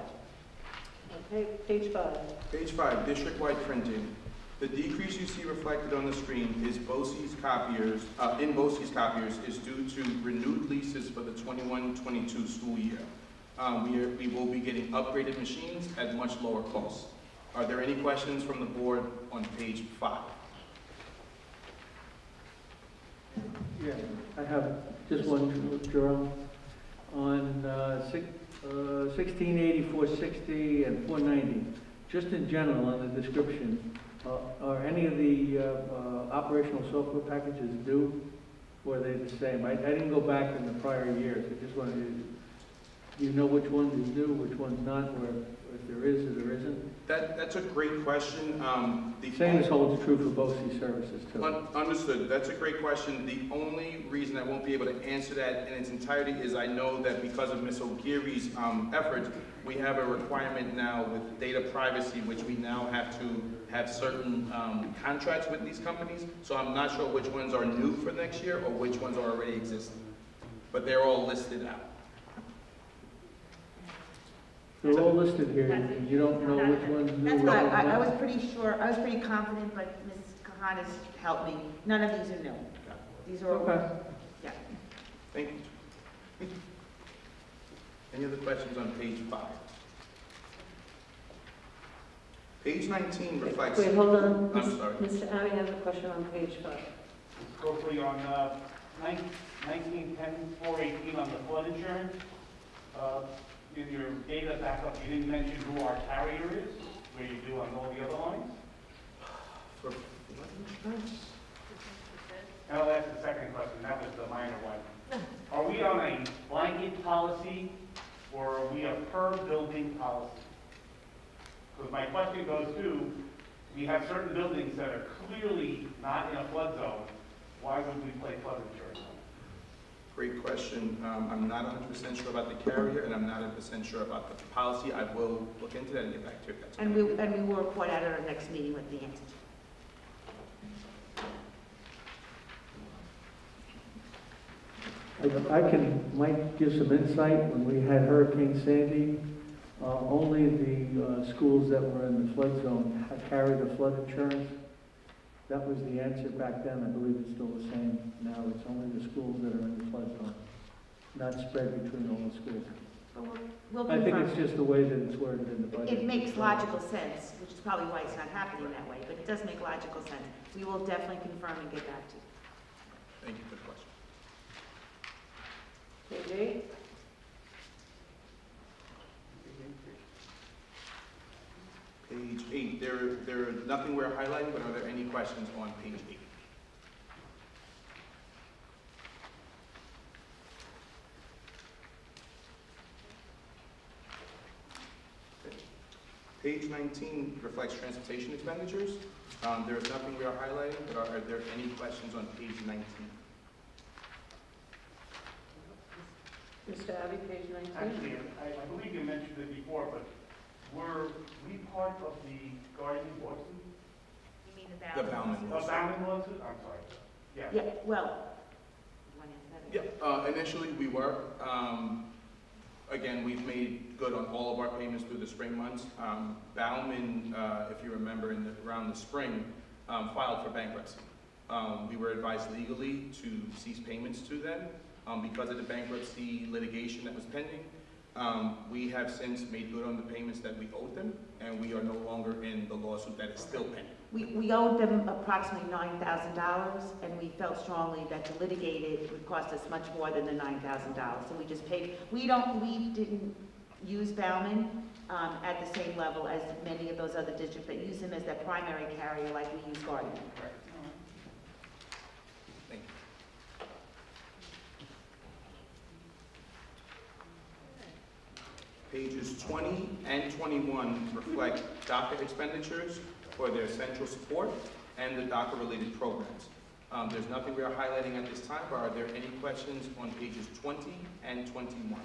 Okay, page 5. Page 5, district-wide printing. The decrease you see reflected on the screen is BOCES copiers, in BOCES copiers is due to renewed leases for the 21-22 school year. We will be getting upgraded machines at much lower costs. Are there any questions from the board on page 5? Yeah, I have just one, Jerome. On 1680, 460, and 490, just in general on the description, are any of the operational software packages due, or are they the same? I didn't go back in the prior years. I just wanted to, do you know which one is due, which one's not, or if there is or there isn't? That's a great question. Same as holds true for both these services too. Understood. That's a great question. The only reason I won't be able to answer that in its entirety is I know that because of Ms. O'Geary's efforts, we have a requirement now with data privacy, which we now have to have certain contracts with these companies. So I'm not sure which ones are new for next year or which ones are already existing. But they're all listed out. They're all listed here. You don't know which one's new. That's what I was pretty sure, I was pretty confident, but Mrs. Kahan has helped me. None of these are new. These are all, Okay. yeah. Thank you. Any other questions on page 5? Page 19 reflects... Wait, hold on. I'm sorry. Mr. Abbey has a question on page 5. Quickly on 1910-418 on the flood insurance. In your data backup, you didn't mention who our carrier is, where you do on all the other lines. For flood insurance? And I'll ask the second question, that was the minor one. Are we on a blanket policy, or are we a per building policy? Because my question goes to, we have certain buildings that are clearly not in a flood zone. Why would we play flood insurance? Great question. I'm not 100% sure about the carrier, and I'm not 100% sure about the policy. I will look into that and get back to you. If that's And we will report out at our next meeting with the answer. Might give some insight. When we had Hurricane Sandy, only the schools that were in the flood zone carried a flood insurance. That was the answer back then. I believe it's still the same now. It's only the schools that are in the flood zone, not spread between all the schools. We'll I think confirm. it's just the way that it's worded in the budget. It makes logical sense, which is probably why it's not happening that way, but it does make logical sense. We will definitely confirm and get back to you. Thank you for the question. Page 8. Page 8. There is nothing we're highlighting, but are there any questions on page 8? Okay. Page 19 reflects transportation expenditures. There is nothing we are highlighting, but are there any questions on page 19? Mr. Abbey, page 19. Actually, I believe you mentioned it before, but were we part of the Guardian lawsuit? You mean The Bauman The Bauman lawsuit? I'm sorry. Yeah. Yeah, well, you want to answer that? Yeah, initially we were. Again, we've made good on all of our payments through the spring months. Bauman, if you remember, around the spring, filed for bankruptcy. We were advised legally to cease payments to them because of the bankruptcy litigation that was pending. We have since made good on the payments that we owed them, and we are no longer in the lawsuit that is still pending. We owed them approximately $9,000, and we felt strongly that to litigate it would cost us much more than the $9,000. So we just paid. We didn't use Bauman at the same level as many of those other districts that use them as their primary carrier, like we use Guardian. Thank you. Pages 20 and 21 reflect DACA expenditures for their central support and the DACA-related programs. There's nothing we are highlighting at this time, but are there any questions on pages 20 and 21?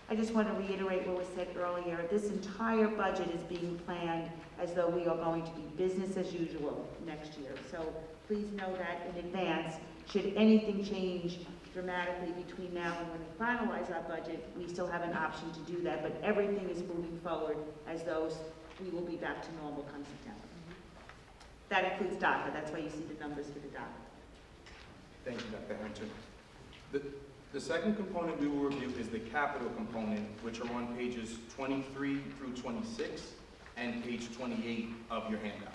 I just want to reiterate what was said earlier. This entire budget is being planned as though we are going to be business as usual next year. So please know that in advance. Should anything change dramatically between now and when we finalize our budget, we still have an option to do that, but everything is moving forward as though we will be back to normal come September. That includes DACA. That's why you see the numbers for the DACA. Thank you, Dr. Harrington. The second component we will review is the capital component, which are on pages 23 through 26 and page 28 of your handout.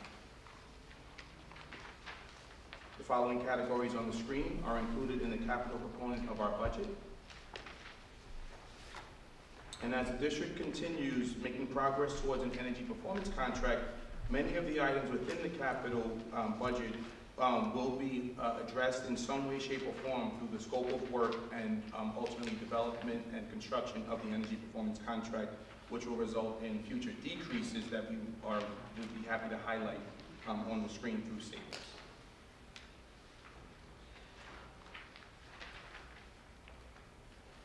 The following categories on the screen are included in the capital component of our budget. And as the district continues making progress towards an energy performance contract, many of the items within the capital budget will be addressed in some way, shape, or form through the scope of work and ultimately development and construction of the energy performance contract, which will result in future decreases that would be happy to highlight on the screen through savings.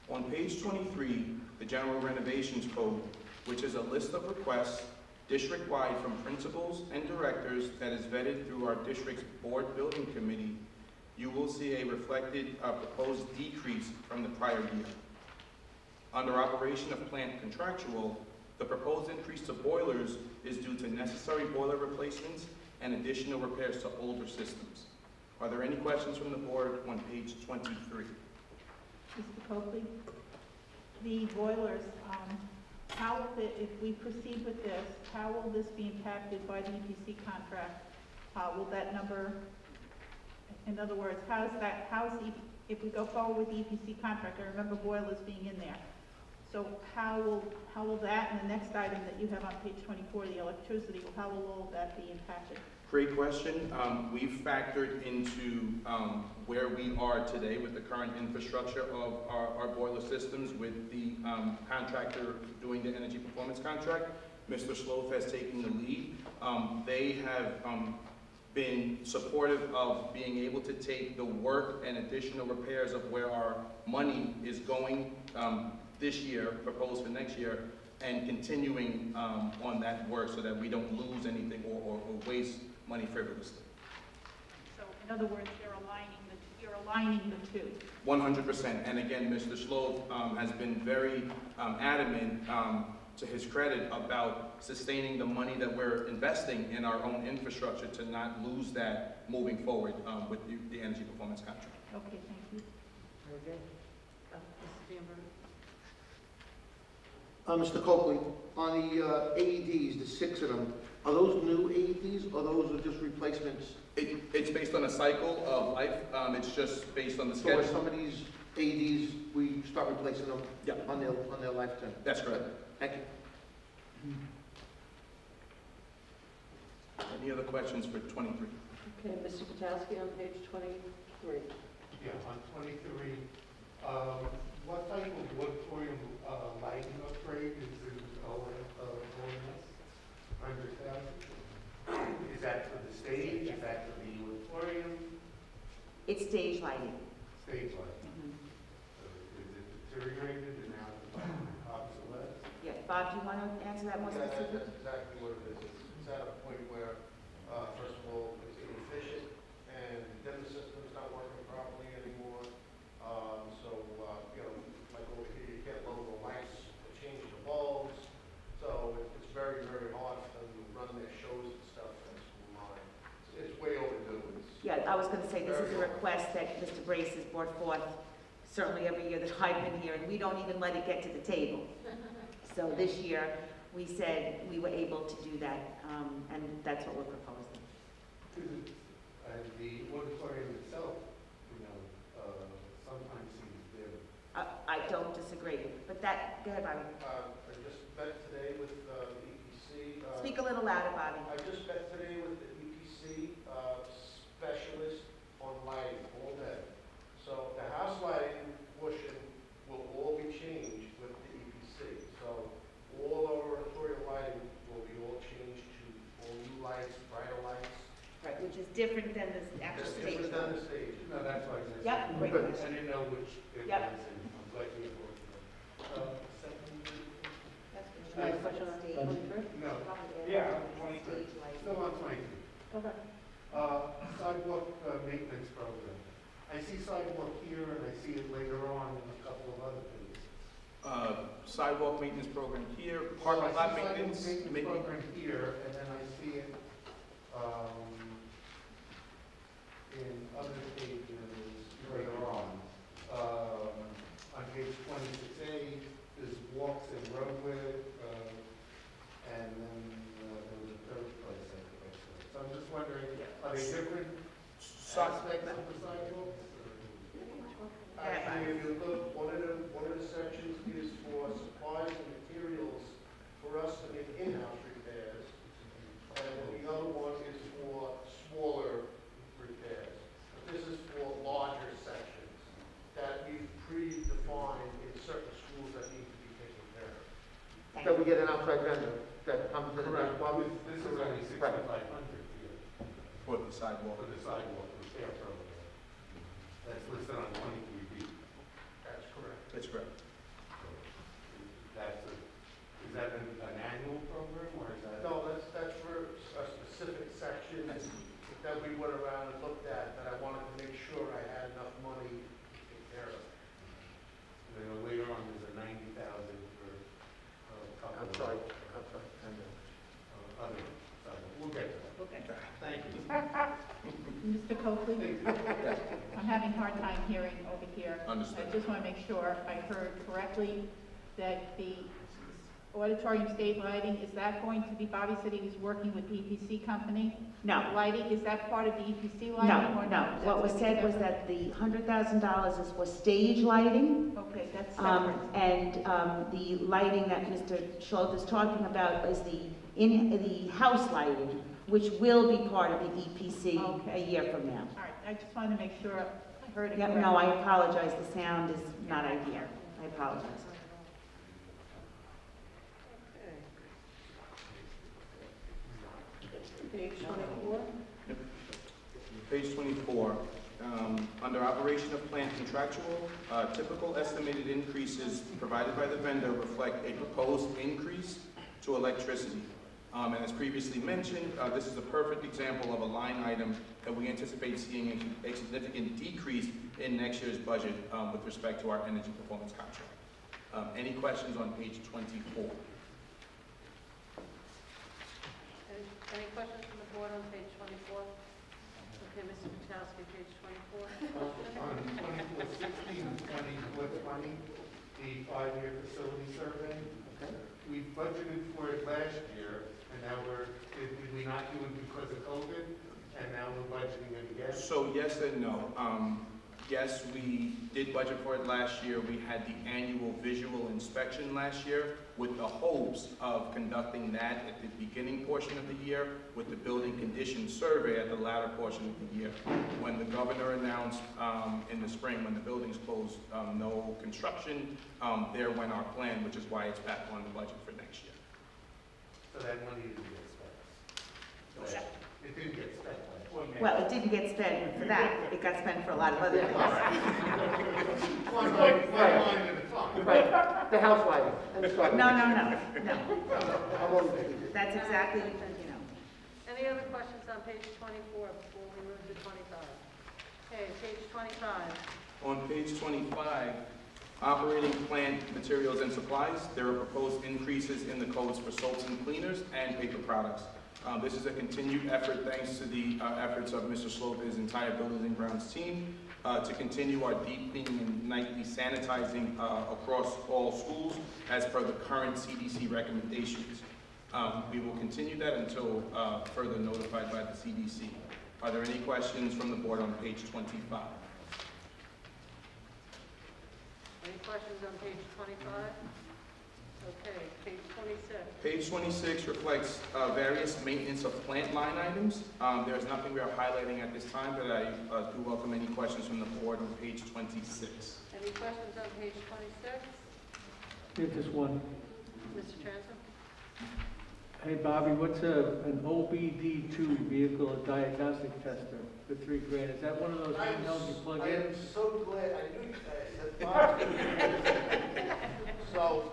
On page 23, the General Renovations Code, which is a list of requests district-wide from principals and directors that is vetted through our district's board building committee, you will see a reflected proposed decrease from the prior year. Under operation of plant contractual, the proposed increase to boilers is due to necessary boiler replacements and additional repairs to older systems. Are there any questions from the board on page 23? Mr. Coakley, the boilers, if we proceed with this, how will this be impacted by the EPC contract? Will that number, in other words, if we go forward with the EPC contract, I remember boilers being in there. So how will that, and the next item that you have on page 24, the electricity, how will all of that be impacted? Great question. We've factored into where we are today with the current infrastructure of our boiler systems with the contractor doing the energy performance contract. Mr. Sloth has taken the lead. They have been supportive of being able to take the work and additional repairs of where our money is going this year, proposed for next year, and continuing on that work so that we don't lose anything or waste money frivolously. So in other words, you're aligning the two. 100%. And again, Mr. Sloth has been very adamant, to his credit, about sustaining the money that we're investing in our own infrastructure to not lose that moving forward with the energy performance contract. Okay, thank you. Very good. Mr. Coakley, on the AEDs, the 6 of them, are those new AEDs or those are just replacements? It's based on a cycle of life. It's just based on the So schedule. are some of these AEDs, we start replacing them on their lifetime? That's correct. Thank you. Any other questions for 23? Okay, Mr. Potowski on page 23. Yeah, on 23, What type of auditorium lighting upgrade is in OMS? 100,000? Is that for the stage? Is that for the auditorium? It's stage lighting. Stage lighting. Is it deteriorated and now it's obsolete? Yeah, Bob, do you want to answer that more Yeah, specifically? that's exactly what it is. It's at a point where, first of all, it's inefficient, and the dimmer system's not working properly anymore. Like over here, you can't load the lights, change the bulbs. So it's very, very hard for them to run their shows and stuff at school line. It's way overdue. Yeah, I was going to say, this is a request that Mr. Brace has brought forth certainly every year that I've been here, and we don't even let it get to the table. So this year, we said we were able to do that, and that's what we're proposing. And the auditorium itself, sometimes seems dim. I don't disagree, but that, go ahead, Bobby. I just met today with the EPC. Speak a little louder, Bobby. I just met today with the EPC specialist on lighting all day. So the house lighting portion will all be changed with the EPC. So all our auditorium lighting will be all changed to all new lights, brighter lights. Right, which is different than the actual It's stage. different than the stage. No, that's why I said. Yep, great I question. didn't know which it Yep. was, and I'm glad you informed me. Another question on stage 23? No. Yeah, 23. Still on 23. Okay. Sidewalk maintenance program. I see sidewalk here and I see it later on in a couple of other things. Sidewalk maintenance program here, Well, parking I lot see sidewalk maintenance, maybe. program here, and then I see it in other pages later on. On page 26A, there's walks and roadway, and then there was a third place I think I saw. So I'm just wondering, are they different aspects of the sidewalks? Actually, if you look, one of the sections is for supplies and materials for us to make in-house repairs. And the other one is for smaller repairs. But this is for larger sections that we've predefined in certain schools that need to be taken care of. So we get an outside vendor that comes in and does Correct. what we. This is only 6,500 here For the sidewalk. for the sidewalk repair program. That's listed on 23B. That's correct. That's correct. Is that an annual program or is that? No, that's for a specific section that we went around and looked at, that I wanted to make sure I had enough money to take care of. And then later on, there's a 90,000 for a couple of. I'm sorry. Other sidewalks. We'll get to that. Okay. Thank you. Mr. Coakley? I'm having a hard time hearing over here. Understood. I just want to make sure I heard correctly that the auditorium stage lighting, is that going to be, Bobby said he was working with the EPC company? No. Lighting, is that part of the EPC lighting? No, or no. What was said was that the $100,000 is for stage lighting. Okay, that's separate. And the lighting that Mr. Schultz is talking about is the house lighting, which will be part of the EPC a year from now. All right, I just wanted to make sure I heard it Yep, correctly. no, I apologize. The sound is not ideal. I apologize. Page 24? Page 24, under operation of plant contractual, typical estimated increases provided by the vendor reflect a proposed increase to electricity. And as previously mentioned, this is a perfect example of a line item that we anticipate seeing a significant decrease in next year's budget with respect to our energy performance contract. Any questions on page 24? Any questions from the board on page 24? Okay, Mr. Paczkowski, page 24. On 24, 16 and 24, 20, the 5-year facility survey. We budgeted for it last year, and now did we not do it because of COVID? And now we're budgeting it again? So yes and no. Yes, we did budget for it last year. We had the annual visual inspection last year with the hopes of conducting that at the beginning portion of the year with the building condition survey at the latter portion of the year. When the governor announced in the spring, when the buildings closed, no construction, there went our plan, which is why it's back on the budget for next year. So that money didn't get spent. It didn't get spent. Well, it didn't get spent for that, it got spent for a lot of other things. One line at a time. Right, the house lighting. No. I'm only kidding. That's exactly, you know. Any other questions on page 24 before we move to 25? Okay, page 25. On page 25, operating plant materials and supplies, there are proposed increases in the codes for salts and cleaners and paper products. This is a continued effort thanks to the efforts of Mr. Slope and his entire Buildings and Grounds team to continue our deep cleaning and nightly sanitizing across all schools as per the current CDC recommendations. We will continue that until further notified by the CDC. Are there any questions from the board on page 25? Any questions on page 25? Okay, page 26. Page 26 reflects various maintenance of plant line items. There's nothing we are highlighting at this time, but I do welcome any questions from the board on page 26. Any questions on page 26? Yeah, just one. Mr. Transom? Hey, Bobby, what's an OBD2 vehicle, a diagnostic tester for $3,000? Is that one of those handhelds you plug in? I am so glad I knew you guys had So,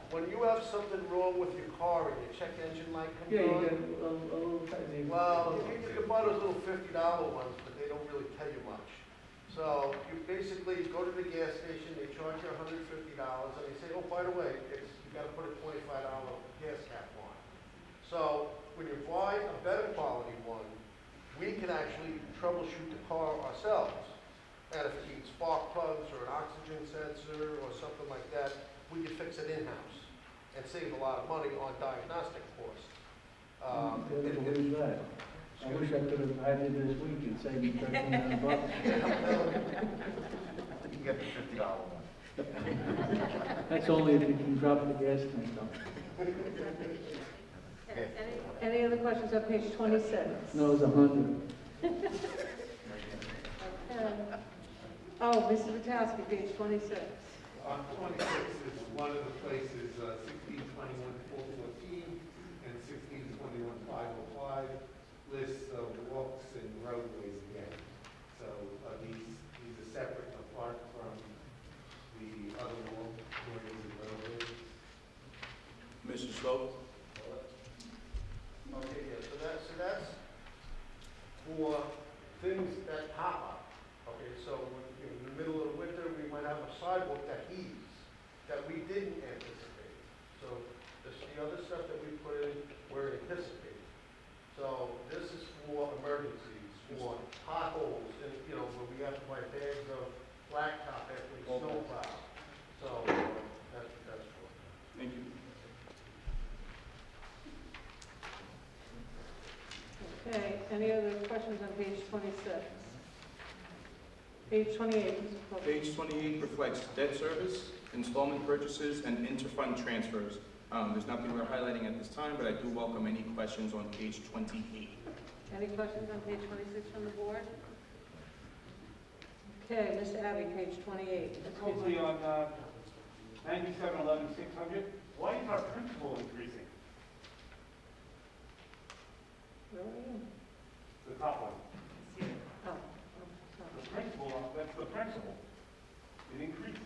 when you have something wrong with your car and your check engine light comes Yeah, you on, got a little tiny. well, you can buy those little $50 ones, but they don't really tell you much. So you basically go to the gas station, they charge you $150, and they say, oh, by the way, you got to put a $25 gas cap on. So when you buy a better quality one, we can actually troubleshoot the car ourselves. And if it needs spark plugs or an oxygen sensor or something like that, we can fix it in-house and save a lot of money on diagnostic costs. Believe that. I wish I could have had it this week and saved me $1,300. You can get the $50 one. That's only if you can drop the gas tank off. Any other questions on page 26? No, it's 100. Oh, Mr. Vitowski, page 26. 26 is one of the places, 1621-414 and 1621-505 lists of walks and roadways again. So these are separate and apart from the other walkways and roadways. Mr. Slope? Okay, yeah, so that's for things that pop up. Okay, so in the middle of the winter, we might have a sidewalk that heaves, that we didn't anticipate. So the other stuff that we put in, we're anticipating. So this is for emergencies, for potholes, and, where we have to buy bags of blacktop after we snowplow. So that's what that's for. Thank you. Okay, any other questions on page 26? Page 28, Mr. Cook. Page 28 reflects debt service, installment purchases, and interfund transfers. There's nothing we're highlighting at this time, but I do welcome any questions on page 28. Any questions on page 26 from the board? Okay, Mr. Abbey, page 28. Totally on 9711-600, why is our principal increasing? Where are you? The top one. Oh, The principal, that's the principal. It increased.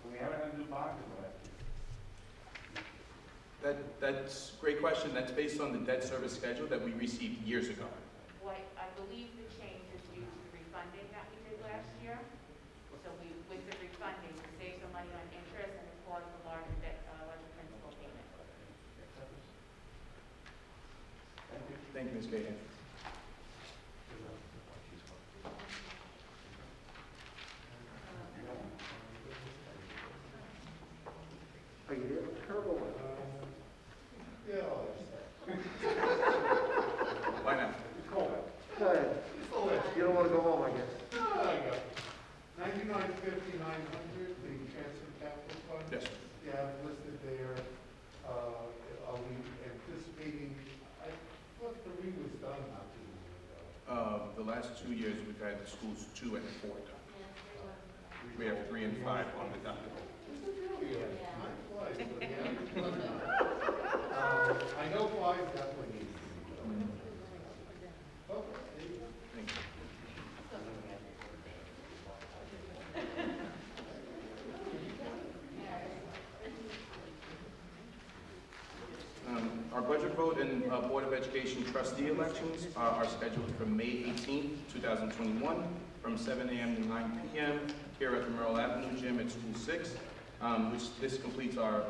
And we haven't had a new bond in the last year. That's a great question. That's based on the debt service schedule that we received years ago. What I believe the change is due to the refunding that we did last year. So with the refunding, we saved some money on interest and it caused a larger principal payment. Thank you, Ms. Cahan. Are you there? Terrible. Why not? Go ahead. You don't The last 2 years, we've had the schools 2 and 4 done. We have 3 and 5 on the docket. I know 5 definitely needs to be done. Thank you. Our budget vote and Board of Education trustee elections are scheduled for May 18th, 2021, from 7 a.m. to 9 p.m. here at the Merrill Avenue Gym at School 6. This completes our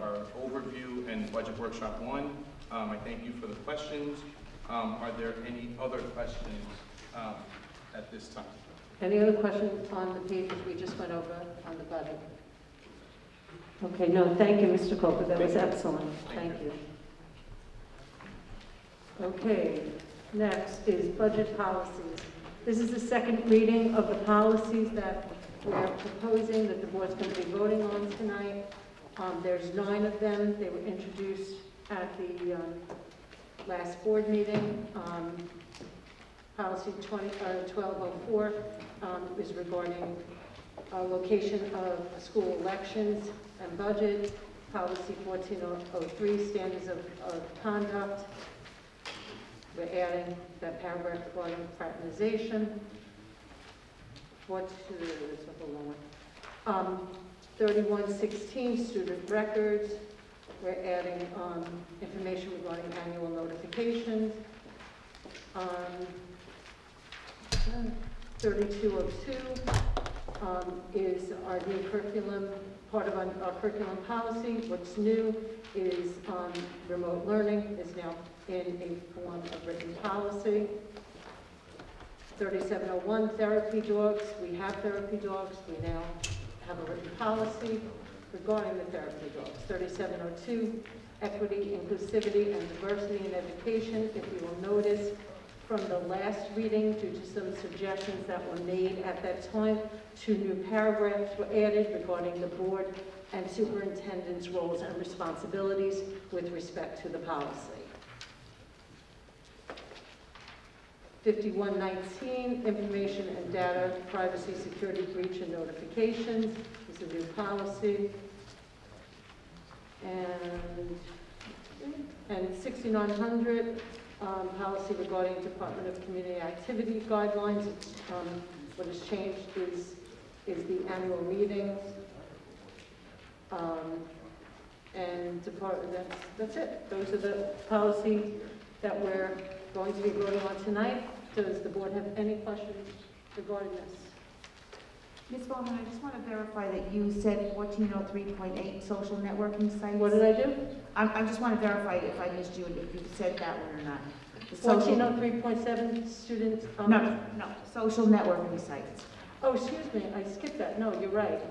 overview and budget workshop 1. I thank you for the questions. Are there any other questions at this time? Any other questions on the pages we just went over on the budget? Okay, no, thank you, Mr. Coker. That was excellent. Thank you. Okay, next is budget policies. This is the second reading of the policies that we're proposing that the board's going to be voting on tonight. There's 9 of them. They were introduced at the last board meeting. Policy 1204 is regarding location of school elections and budget. Policy 1403, standards of conduct. We're adding that paragraph regarding fraternization. What's a long one? 3116, student records. We're adding information regarding annual notifications. 3202 is our new curriculum, part of our curriculum policy. What's new is remote learning is now in a form of written policy. 3701, therapy dogs. We have therapy dogs. We now have a written policy regarding the therapy dogs. 3702, equity, inclusivity, and diversity in education. If you will notice from the last reading, due to some suggestions that were made at that time, 2 new paragraphs were added regarding the board and superintendent's roles and responsibilities with respect to the policy. 5119, information and data, privacy, security, breach, and notifications. This is a new policy. And 6900, policy regarding Department of Community Activity guidelines. What has changed is the annual meetings. And that's it. Those are the policies that we're going to be voting on tonight. Does the board have any questions regarding this? Ms. Bowman, I just want to verify that you said 1403.8 social networking sites. What did I do? I just want to verify if I missed you, if you said that one or not. 1403.7 students? No, social networking sites. Oh, excuse me, I skipped that. No, you're right.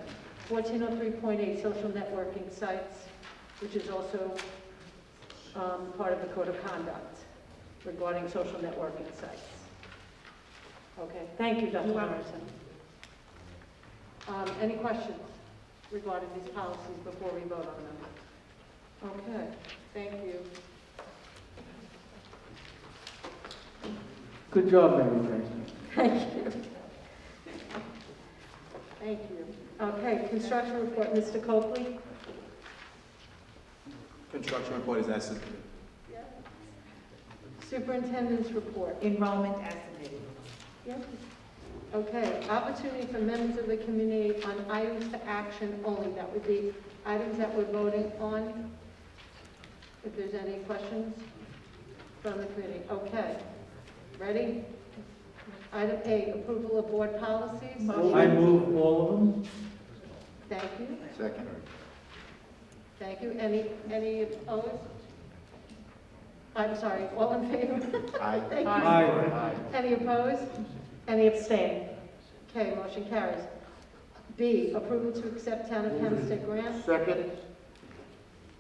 1403.8 social networking sites, which is also part of the code of conduct regarding social networking sites. Okay, thank you, Dr. Morrison. Any questions regarding these policies before we vote on them? Okay, thank you. Good job, Mary Jackson. Thank you. Thank you. Okay, construction report, Mr. Copley. Construction report is as submitted. Superintendent's report. Enrollment as submitted. Yep. Okay, opportunity for members of the community on items to action only. That would be items that we're voting on. If there's any questions from the committee. Okay, ready? Item A, approval of board policies. I move all of them. Thank you. Second. Thank you. Any opposed? I'm sorry, all in favor? Aye. Thank you. Aye. Any opposed? Any abstain? Okay, motion carries. B, approval to accept Town of Hempstead grant. Second.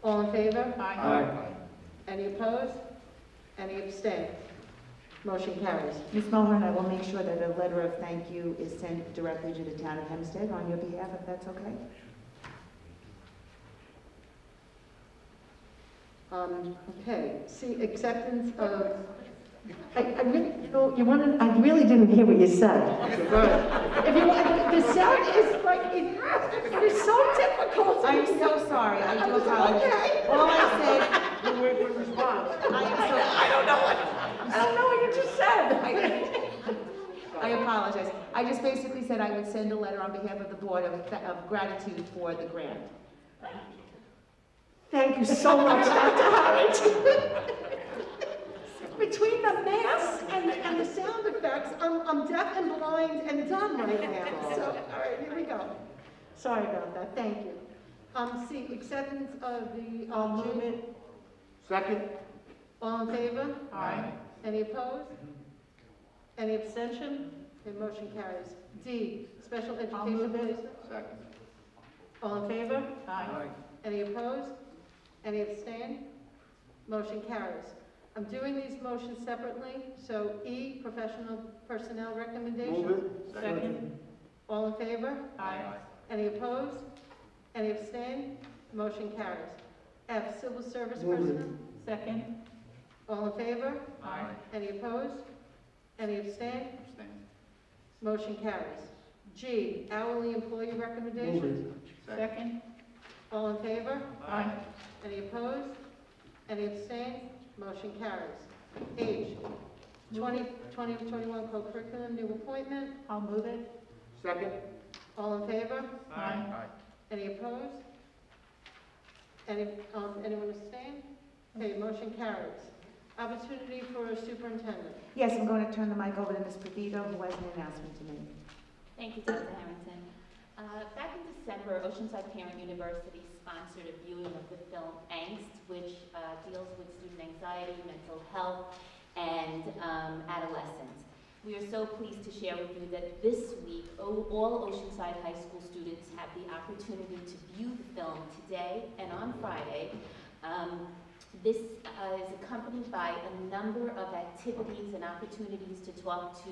All in favor? Aye. Any opposed? Any abstain? Motion carries. Ms. Mulhern, I will make sure that a letter of thank you is sent directly to the town of Hempstead on your behalf, if that's okay. Okay, C, acceptance of I really, I really didn't hear what you said. If you want, the sound is like, it is so difficult. I'm so sorry, I do apologize. Okay. All I said, You wait for the response. I don't know what you just said. I apologize. I just basically said I would send a letter on behalf of the board of gratitude for the grant. Thank you so much, Dr. Harrington. Between the mask and the sound effects, I'm deaf and blind and dumb right now. So, all right, here we go. Sorry about that, thank you. C, acceptance of the movement. Second? All in favor? Aye. Any opposed? Any abstention? Okay, motion carries. D, special education placement. Second. All in favor? Aye. Any opposed? Any abstain? Motion carries. I'm doing these motions separately, so E, professional personnel recommendations. Move it. Second. All in favor? Aye. Any opposed? Any abstain? Motion carries. F, civil service Move it. personnel. Second. All in favor? Aye. Any opposed? Any abstain? Abstain. Motion carries. G, hourly employee Move recommendations. it. Second. All in favor? Aye. Any opposed? Any abstain? Motion carries. H, 2021 co-curriculum, new appointment. I'll move it. Second? All in favor? Aye. Any opposed? Anyone abstain? Okay, motion carries. Opportunity for a superintendent. yes, I'm going to turn the mic over to Ms. Provito, who has an announcement to make. Thank you, Dr. Harrington. Back in December, Oceanside Parent University sponsored a viewing of the film Angst, which deals with student anxiety, mental health, and adolescence. We are so pleased to share with you that this week, all Oceanside High School students have the opportunity to view the film today and on Friday. This is accompanied by a number of activities and opportunities to talk to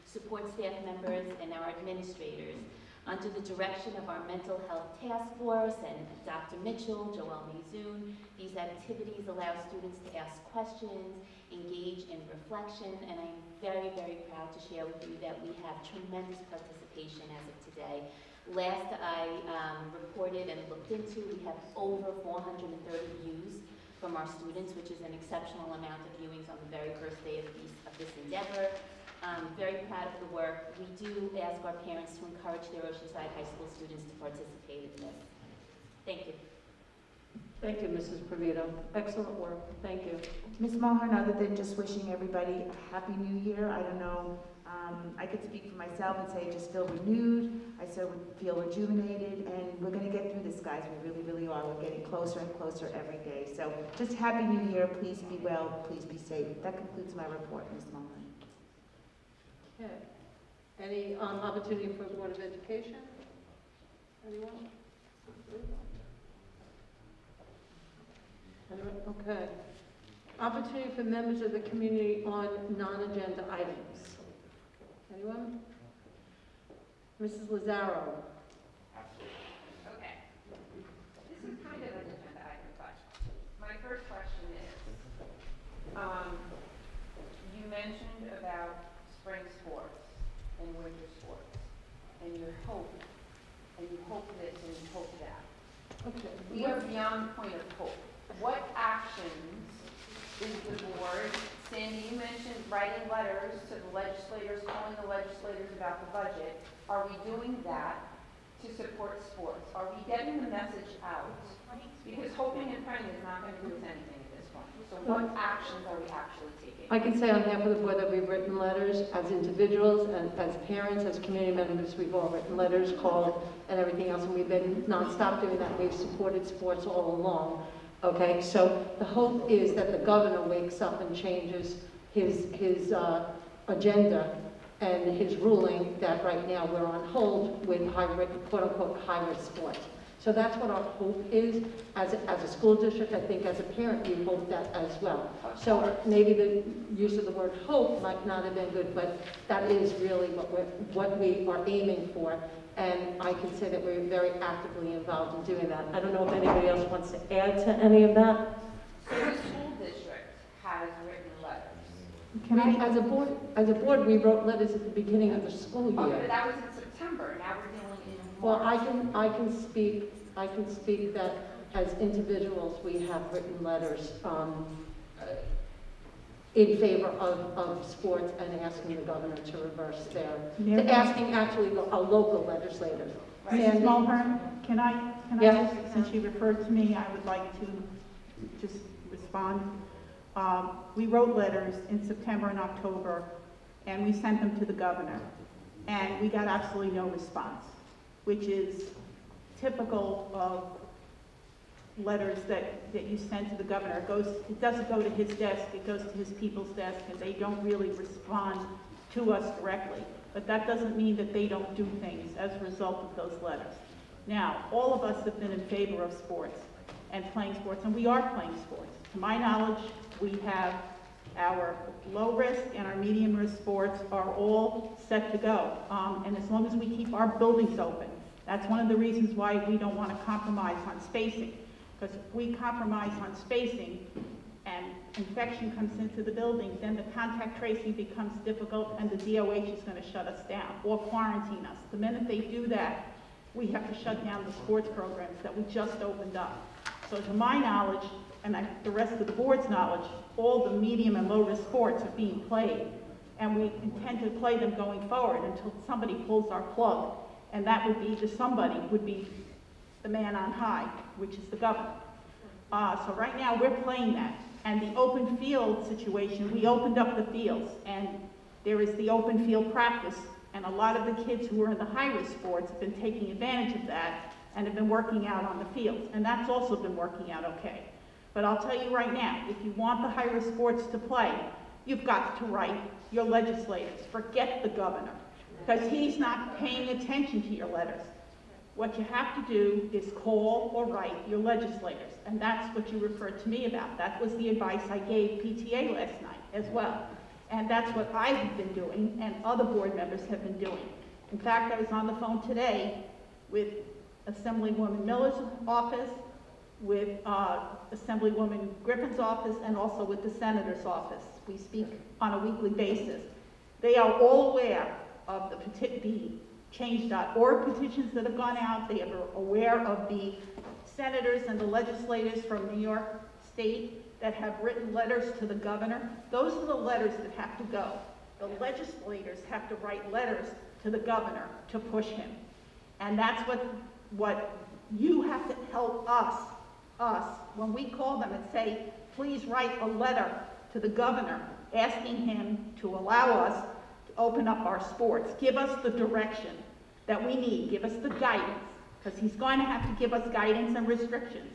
support staff members and our administrators. Under the direction of our mental health task force and Dr. Mitchell, Joelle Mizoun, these activities allow students to ask questions, engage in reflection, and I'm very, very proud to share with you that we have tremendous participation as of today. Last I reported and looked into, we have over 430 views from our students, which is an exceptional amount of viewings on the very first day of this endeavor. Very proud of the work. We do ask our parents to encourage their Oceanside High School students to participate in this. Thank you. Thank you, Mrs. Provito. Excellent work. Thank you. Ms. Mohan, other than just wishing everybody a happy new year, I don't know, I could speak for myself and say I just feel renewed, I so feel rejuvenated, and we're going to get through this, guys. We really, really are. We're getting closer and closer every day. So just happy new year. Please be well. Please be safe. That concludes my report, Ms. Mohan. Okay. Any opportunity for Board of Education? Anyone? Anyone? Okay. Opportunity for members of the community on non-agenda items. Anyone? Mrs. Lazaro. Okay. This is kind of an agenda item, but my first question is, you mentioned about spring sports and winter sports, and you hope this and you hope that. Okay. We are beyond the point of hope. What actions is the board, Sandy, you mentioned writing letters to the legislators, calling the legislators about the budget. Are we doing that to support sports? Are we getting the message out? Because hoping and praying is not going to do us anything at this point. So what actions are we actually taking? I can say on behalf of the board that we've written letters as individuals and as parents, as community members. We've all written letters, called, and everything else, and we've been nonstop doing that. We've supported sports all along. Okay, so the hope is that the governor wakes up and changes his agenda and his ruling that right now we're on hold with quote-unquote high-risk sports. So that's what our hope is. As a school district, I think as a parent, we hope that as well. So maybe the use of the word hope might not have been good, but that is really what we are aiming for. And I can say that we're very actively involved in doing that. I don't know if anybody else wants to add to any of that. So the school district has written letters. As a board, we wrote letters at the beginning of the school Okay, but year. that was in September, now we're dealing in Well, March. I can speak that as individuals, we have written letters, in favor of sports and asking the governor to reverse asking actually a local legislator. Mrs. Mulhern, can I Yes. just, since you referred to me, I would like to just respond. We wrote letters in September and October, and we sent them to the governor, and we got absolutely no response, which is typical of letters that you send to the governor. It doesn't go to his desk, it goes to his people's desk, and they don't really respond to us directly. But that doesn't mean that they don't do things as a result of those letters. Now, all of us have been in favor of sports and playing sports, and we are playing sports. To my knowledge, we have our low risk and our medium risk sports are all set to go. And as long as we keep our buildings open, that's one of the reasons why we don't want to compromise on spacing. Because if we compromise on spacing and infection comes into the building, then the contact tracing becomes difficult and the DOH is going to shut us down or quarantine us. The minute they do that, we have to shut down the sports programs that we just opened up. So to my knowledge, and the rest of the board's knowledge, all the medium and low risk sports are being played. And we intend to play them going forward until somebody pulls our plug. And that would be, somebody would be the man on high, which is the governor. So right now we're playing that. And the open field situation, we opened up the fields, and there is the open field practice, and a lot of the kids who are in the high-risk sports have been taking advantage of that and have been working out on the fields, and that's also been working out okay. But I'll tell you right now, if you want the high-risk sports to play, you've got to write your legislators. Forget the governor, because he's not paying attention to your letters. What you have to do is call or write your legislators, and that's what you referred to me about. That was the advice I gave PTA last night as well. And that's what I've been doing, and other board members have been doing. In fact, I was on the phone today with Assemblywoman Miller's office, with Assemblywoman Griffin's office, and also with the Senator's office. We speak on a weekly basis. They are all aware of the change.org petitions that have gone out. They are aware of the senators and the legislators from New York State that have written letters to the governor. Those are the letters that have to go. The legislators have to write letters to the governor to push him. And that's what you have to help us, when we call them and say, please write a letter to the governor asking him to allow us to open up our sports. Give us the direction that we need. Give us the guidance, because he's going to have to give us guidance and restrictions.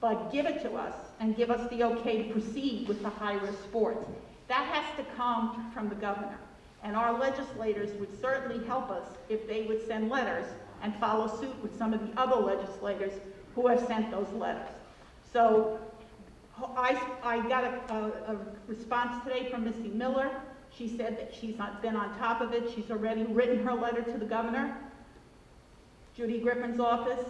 But give it to us and give us the okay to proceed with the high-risk sports. That has to come from the governor. And our legislators would certainly help us if they would send letters and follow suit with some of the other legislators who have sent those letters. So I got a response today from Missy Miller. She said that she's been on top of it. She's already written her letter to the governor. Judy Griffin's office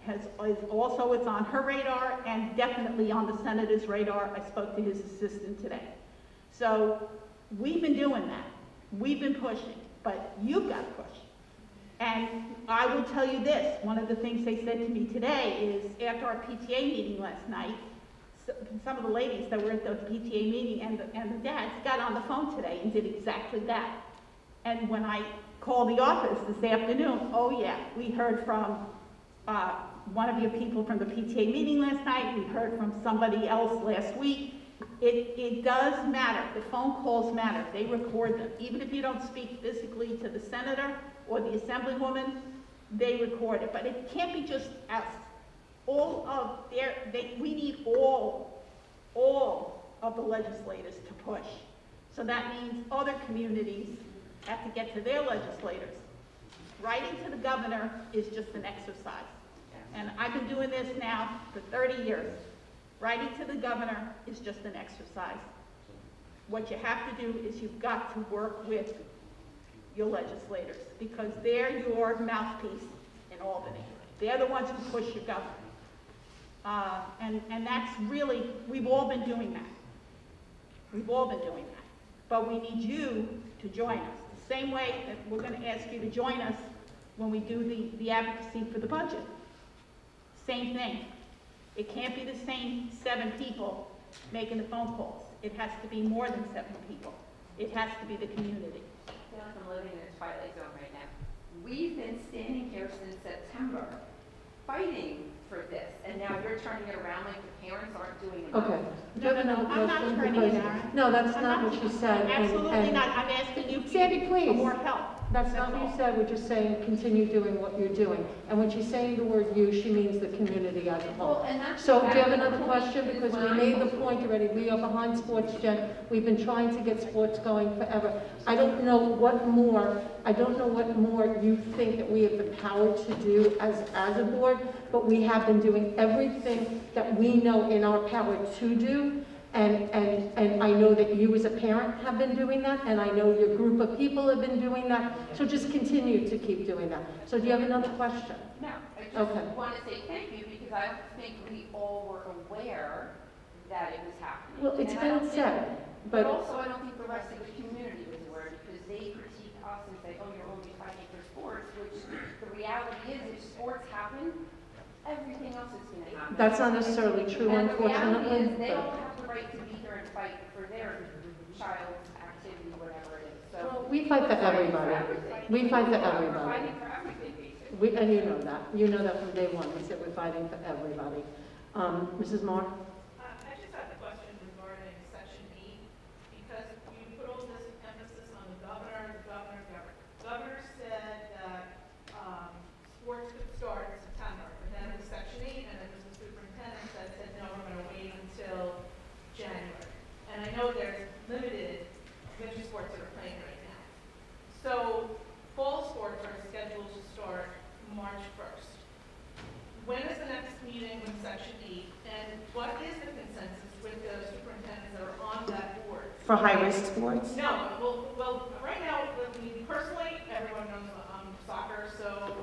it's on her radar and definitely on the senator's radar. I spoke to his assistant today. So we've been doing that. We've been pushing, but you've got to push. And I will tell you this, one of the things they said to me today is after our PTA meeting last night, some of the ladies that were at the PTA meeting and the dads got on the phone today and did exactly that. And when I called the office this afternoon, oh yeah, we heard from one of your people from the PTA meeting last night, we heard from somebody else last week. It does matter. The phone calls matter. They record them. Even if you don't speak physically to the senator or the assemblywoman, they record it. But it can't be just us. We need all of the legislators to push. So that means other communities have to get to their legislators. Writing to the governor is just an exercise. And I've been doing this now for 30 years. Writing to the governor is just an exercise. What you have to do is you've got to work with your legislators because they're your mouthpiece in Albany. They're the ones who push your governor. And that's really, we've all been doing that. We've all been doing that. but we need you to join us. The same way that we're gonna ask you to join us when we do the advocacy for the budget. Same thing. It can't be the same 7 people making the phone calls. It has to be more than 7 people. It has to be the community. I feel like I'm living in a twilight zone right now. We've been standing here since September fighting for this, and now you're turning it around like the parents aren't doing it. Okay. Do you have another I'm not question? turning it Because- around. No, that's I'm not what she said. and- Absolutely and- not. I'm asking you Sandy, for please. more help. That's not what you said, we're just saying continue doing what you're doing. And when she's saying the word you, she means the community as a whole. Well, and that's So do you have exactly another the point, question? is Because when we I'm made the looking- point already, we are behind sports, Jen. We've been trying to get sports going forever. I don't know what more you think that we have the power to do as a board, but we have been doing everything that we know in our power to do. And I know that you as a parent have been doing that, and I know your group of people have been doing that, so just continue to keep doing that. So do you have another question? No, I just Okay. want to say thank you because I don't think we all were aware that it was happening. Well, it's And I been don't think- said, But but also, I don't think the rest of the community was aware because they critique us and say, oh, you're only fighting for sports, which the reality is if sports happen, everything else is going to happen. that's not necessarily true, And the reality unfortunately. is they but- all have the right to be here and fight for their child's activity, whatever it is. So Well, we fight for we're fighting everybody. everything. We fight for We're everybody. fighting for everything, basically. And you know that. You know that from day one. We said we're fighting for everybody. Mrs. Moore? I just have a question regarding Section 8, because you put all this emphasis on the governor. Governor said that sports could start in September, and then it was Section 8, and it was the superintendent that said, no, we're going to wait until January. And I know there's limited winter sports that are playing right now. So fall sports are scheduled to start March 1st. When is the next meeting with Section 8, and what is the consensus with the superintendents that are on that board? For high-risk sports? No, well, right now, me personally, everyone knows soccer, so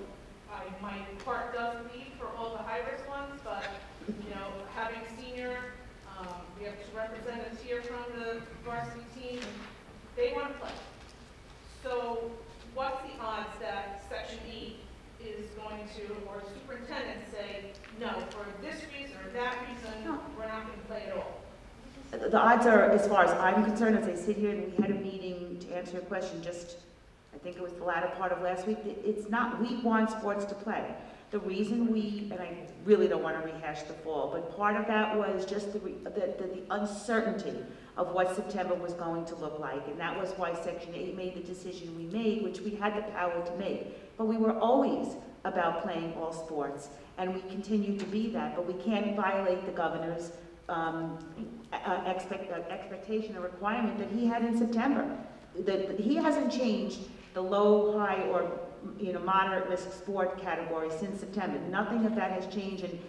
my heart does bleed for all the high-risk ones, but, having senior, we have 2 representatives here from the varsity team, they want to play. So what's the odds that Section 8 is going to, or superintendent say, no, for this reason or that reason, we're not going to play at all? The odds are, as far as I'm concerned, as I sit here and we had a meeting to answer your question just, I think it was the latter part of last week, it's not, we want sports to play. The reason and I really don't want to rehash the fall, but part of that was just the uncertainty of what September was going to look like. And that was why Section 8 made the decision we made, which we had the power to make. But we were always about playing all sports, and we continue to be that. But we can't violate the governor's expectation or requirement that he had in September. That he hasn't changed the low, high, or moderate risk sport category since September. Nothing of that has changed. And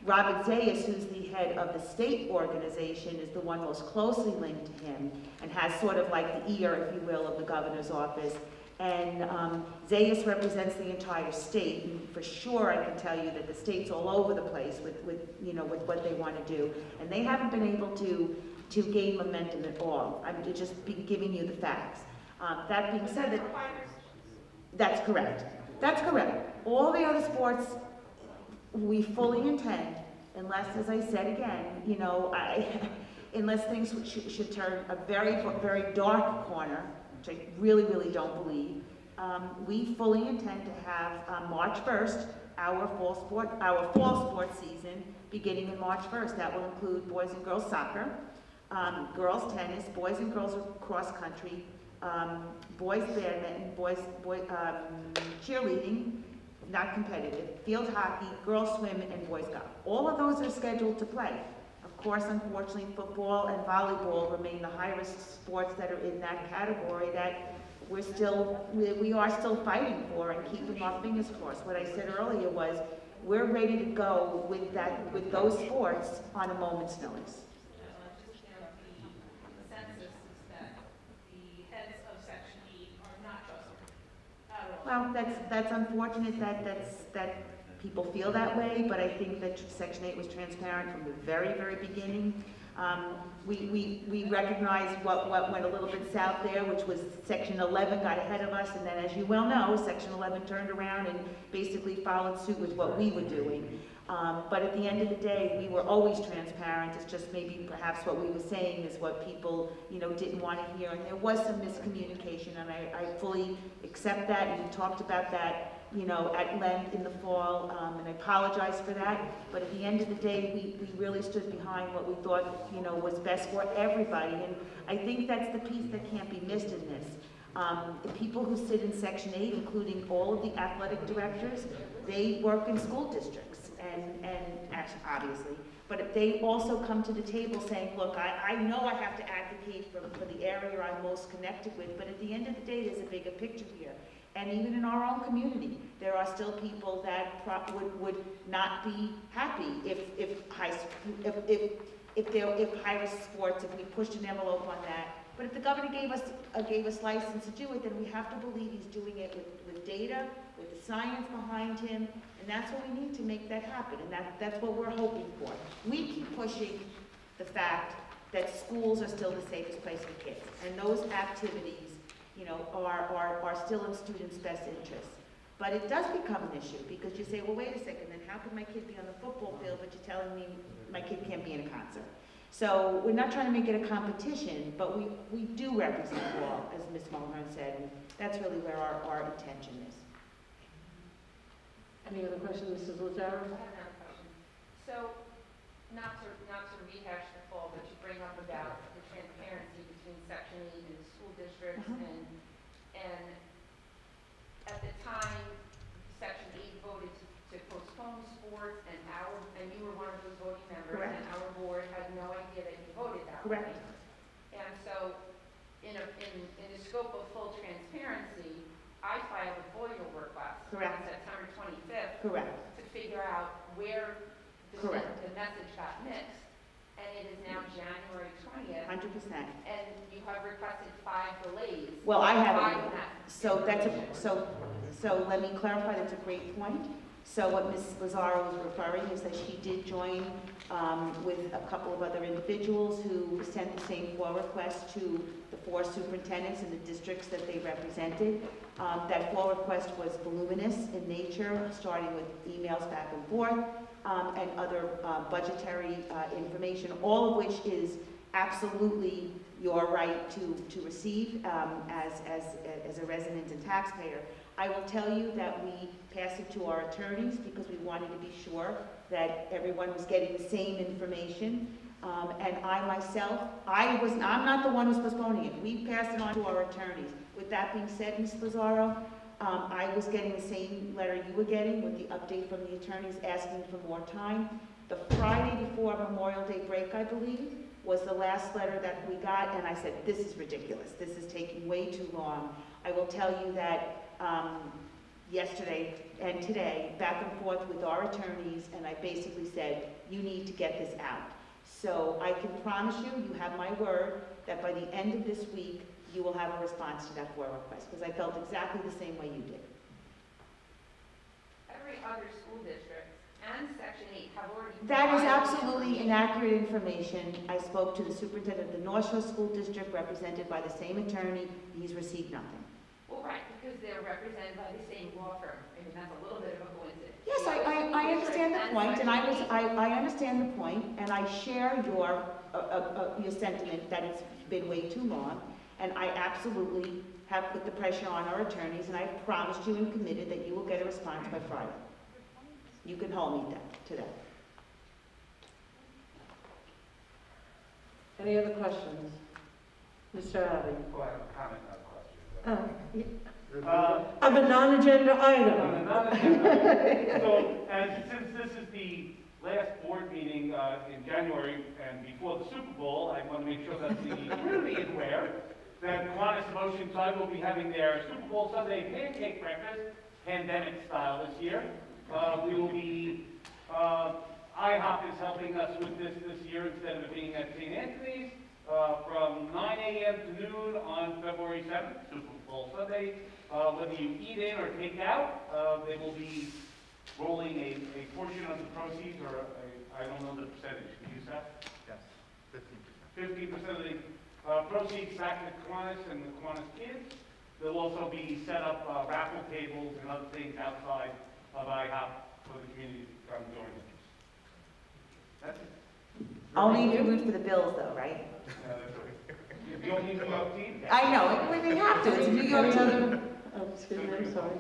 Robert Zayas, who's the head of the state organization, is the one most closely linked to him and has sort of like the ear, if you will, of the governor's office. And Zayas represents the entire state, and for sure I can tell you that the state's all over the place with what they want to do, and they haven't been able to gain momentum at all. I'm just giving you the facts. That being said, that's correct. That's correct. All the other sports, we fully intend, unless, as I said again, unless things should turn a very, very dark corner, which I really, really don't believe, we fully intend to have March 1st, our fall sports season, beginning in March 1st. That will include boys and girls soccer, girls tennis, boys and girls cross country, boys badminton, boys cheerleading, not competitive, field hockey, girls swim, and boys golf. All of those are scheduled to play. Of course, unfortunately, football and volleyball remain the high-risk sports that are in that category that we are still fighting for and keeping our fingers crossed. What I said earlier was we're ready to go with those sports on a moment's notice. Well, that's unfortunate that people feel that way, but I think that Section 8 was transparent from the very, very beginning. We recognized what went a little bit south there, which was Section 11 got ahead of us, and then, as you well know, Section 11 turned around and basically followed suit with what we were doing. But at the end of the day, we were always transparent. It's just maybe perhaps what we were saying is what people, didn't want to hear. And there was some miscommunication, and I fully accept that, and we talked about that, at length in the fall, and I apologize for that. But at the end of the day, we really stood behind what we thought, was best for everybody. And I think that's the piece that can't be missed in this. The people who sit in Section 8, including all of the athletic directors, they work in school districts, and obviously, but if they also come to the table saying, look, I know I have to advocate for the area I'm most connected with, but at the end of the day, there's a bigger picture here. And even in our own community, there are still people that would not be happy if high-risk sports, if we pushed an envelope on that. But if the governor gave us license to do it, then we have to believe he's doing it with data, with the science behind him, and that's what we need to make that happen, and that's what we're hoping for. We keep pushing the fact that schools are still the safest place for kids, and those activities, are still in students' best interests. But it does become an issue, because you say, well, wait a second, then how can my kid be on the football field, but you're telling me my kid can't be in a concert? So we're not trying to make it a competition, but we do represent all, as Ms. Mulhern said, and that's really where our intention is. Any other questions, Mrs. Lazaro? I have another question. So, not to rehash the fall, but you bring up about the transparency between Section 8 and the school districts, and at the time, Section 8 voted to postpone sports, and you were one of those voting members, Correct. and our board had no idea that you voted that Correct. way. And so, in the scope of full transparency, I filed a FOIA request Correct. on September 25th Correct. to figure out where Correct. the message got mixed, and it is now January 20th. 100%. And you have requested 5 delays. Well, I Why haven't. that? So let me clarify, that's a great point. So what Ms. Lazaro was referring is that she did join with a couple of other individuals who sent the same FOIA request to the 4 superintendents in the districts that they represented. That FOIA request was voluminous in nature, starting with emails back and forth, and other budgetary information, all of which is absolutely your right to receive as a resident and taxpayer. I will tell you that we passed it to our attorneys because we wanted to be sure that everyone was getting the same information. And I myself, I'm not the one who's postponing it. We passed it on to our attorneys. With that being said, Ms. Lazaro, I was getting the same letter you were getting with the update from the attorneys asking for more time. The Friday before Memorial Day break, I believe, was the last letter that we got, and I said, this is ridiculous. This is taking way too long. I will tell you that yesterday and today, back and forth with our attorneys, and I basically said, you need to get this out. So I can promise you, you have my word, that by the end of this week, you will have a response to that FOIA request, because I felt exactly the same way you did. Every other school district and Section 8 have already... That is absolutely inaccurate information. I spoke to the superintendent of the North Shore School District, represented by the same attorney. He's received nothing. Well, right, because they're represented by the same law firm. I mean, that's a little bit of a coincidence. Yes, I understand the point, and I understand the point, and I share your sentiment that it's been way too long, and I absolutely have put the pressure on our attorneys, and I promised you and committed that you will get a response by Friday. You can hold me to that. Any other questions? Mr. Abbey? Oh, I have a comment, not a question. Of a non-agenda item. So, and since this is the last board meeting in January and before the Super Bowl, I want to make sure that the community is aware that Kiwanis of Oceanside will be having their Super Bowl Sunday pancake breakfast, pandemic style this year. We will be, IHOP is helping us with this year instead of it being at St. Anthony's from 9 a.m. to noon on February 7th, Super Bowl Sunday. Whether you eat in or take out, they will be rolling a portion of the proceeds, or I don't know the percentage. Can you say? Yes, 15%. 50% of the proceeds back to Kiwanis and the Kiwanis kids. There'll also be set up raffle tables and other things outside of IHOP for the community to come join us. That's it. Only if you root for the Bills though, right? The only New York team? I know, we have to, it's a New York Any team. other, oh, excuse me, I'm sorry.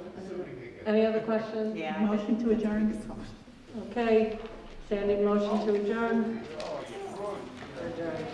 Any other questions? Yeah. Motion to adjourn. Okay, standing motion to adjourn. Adjourn.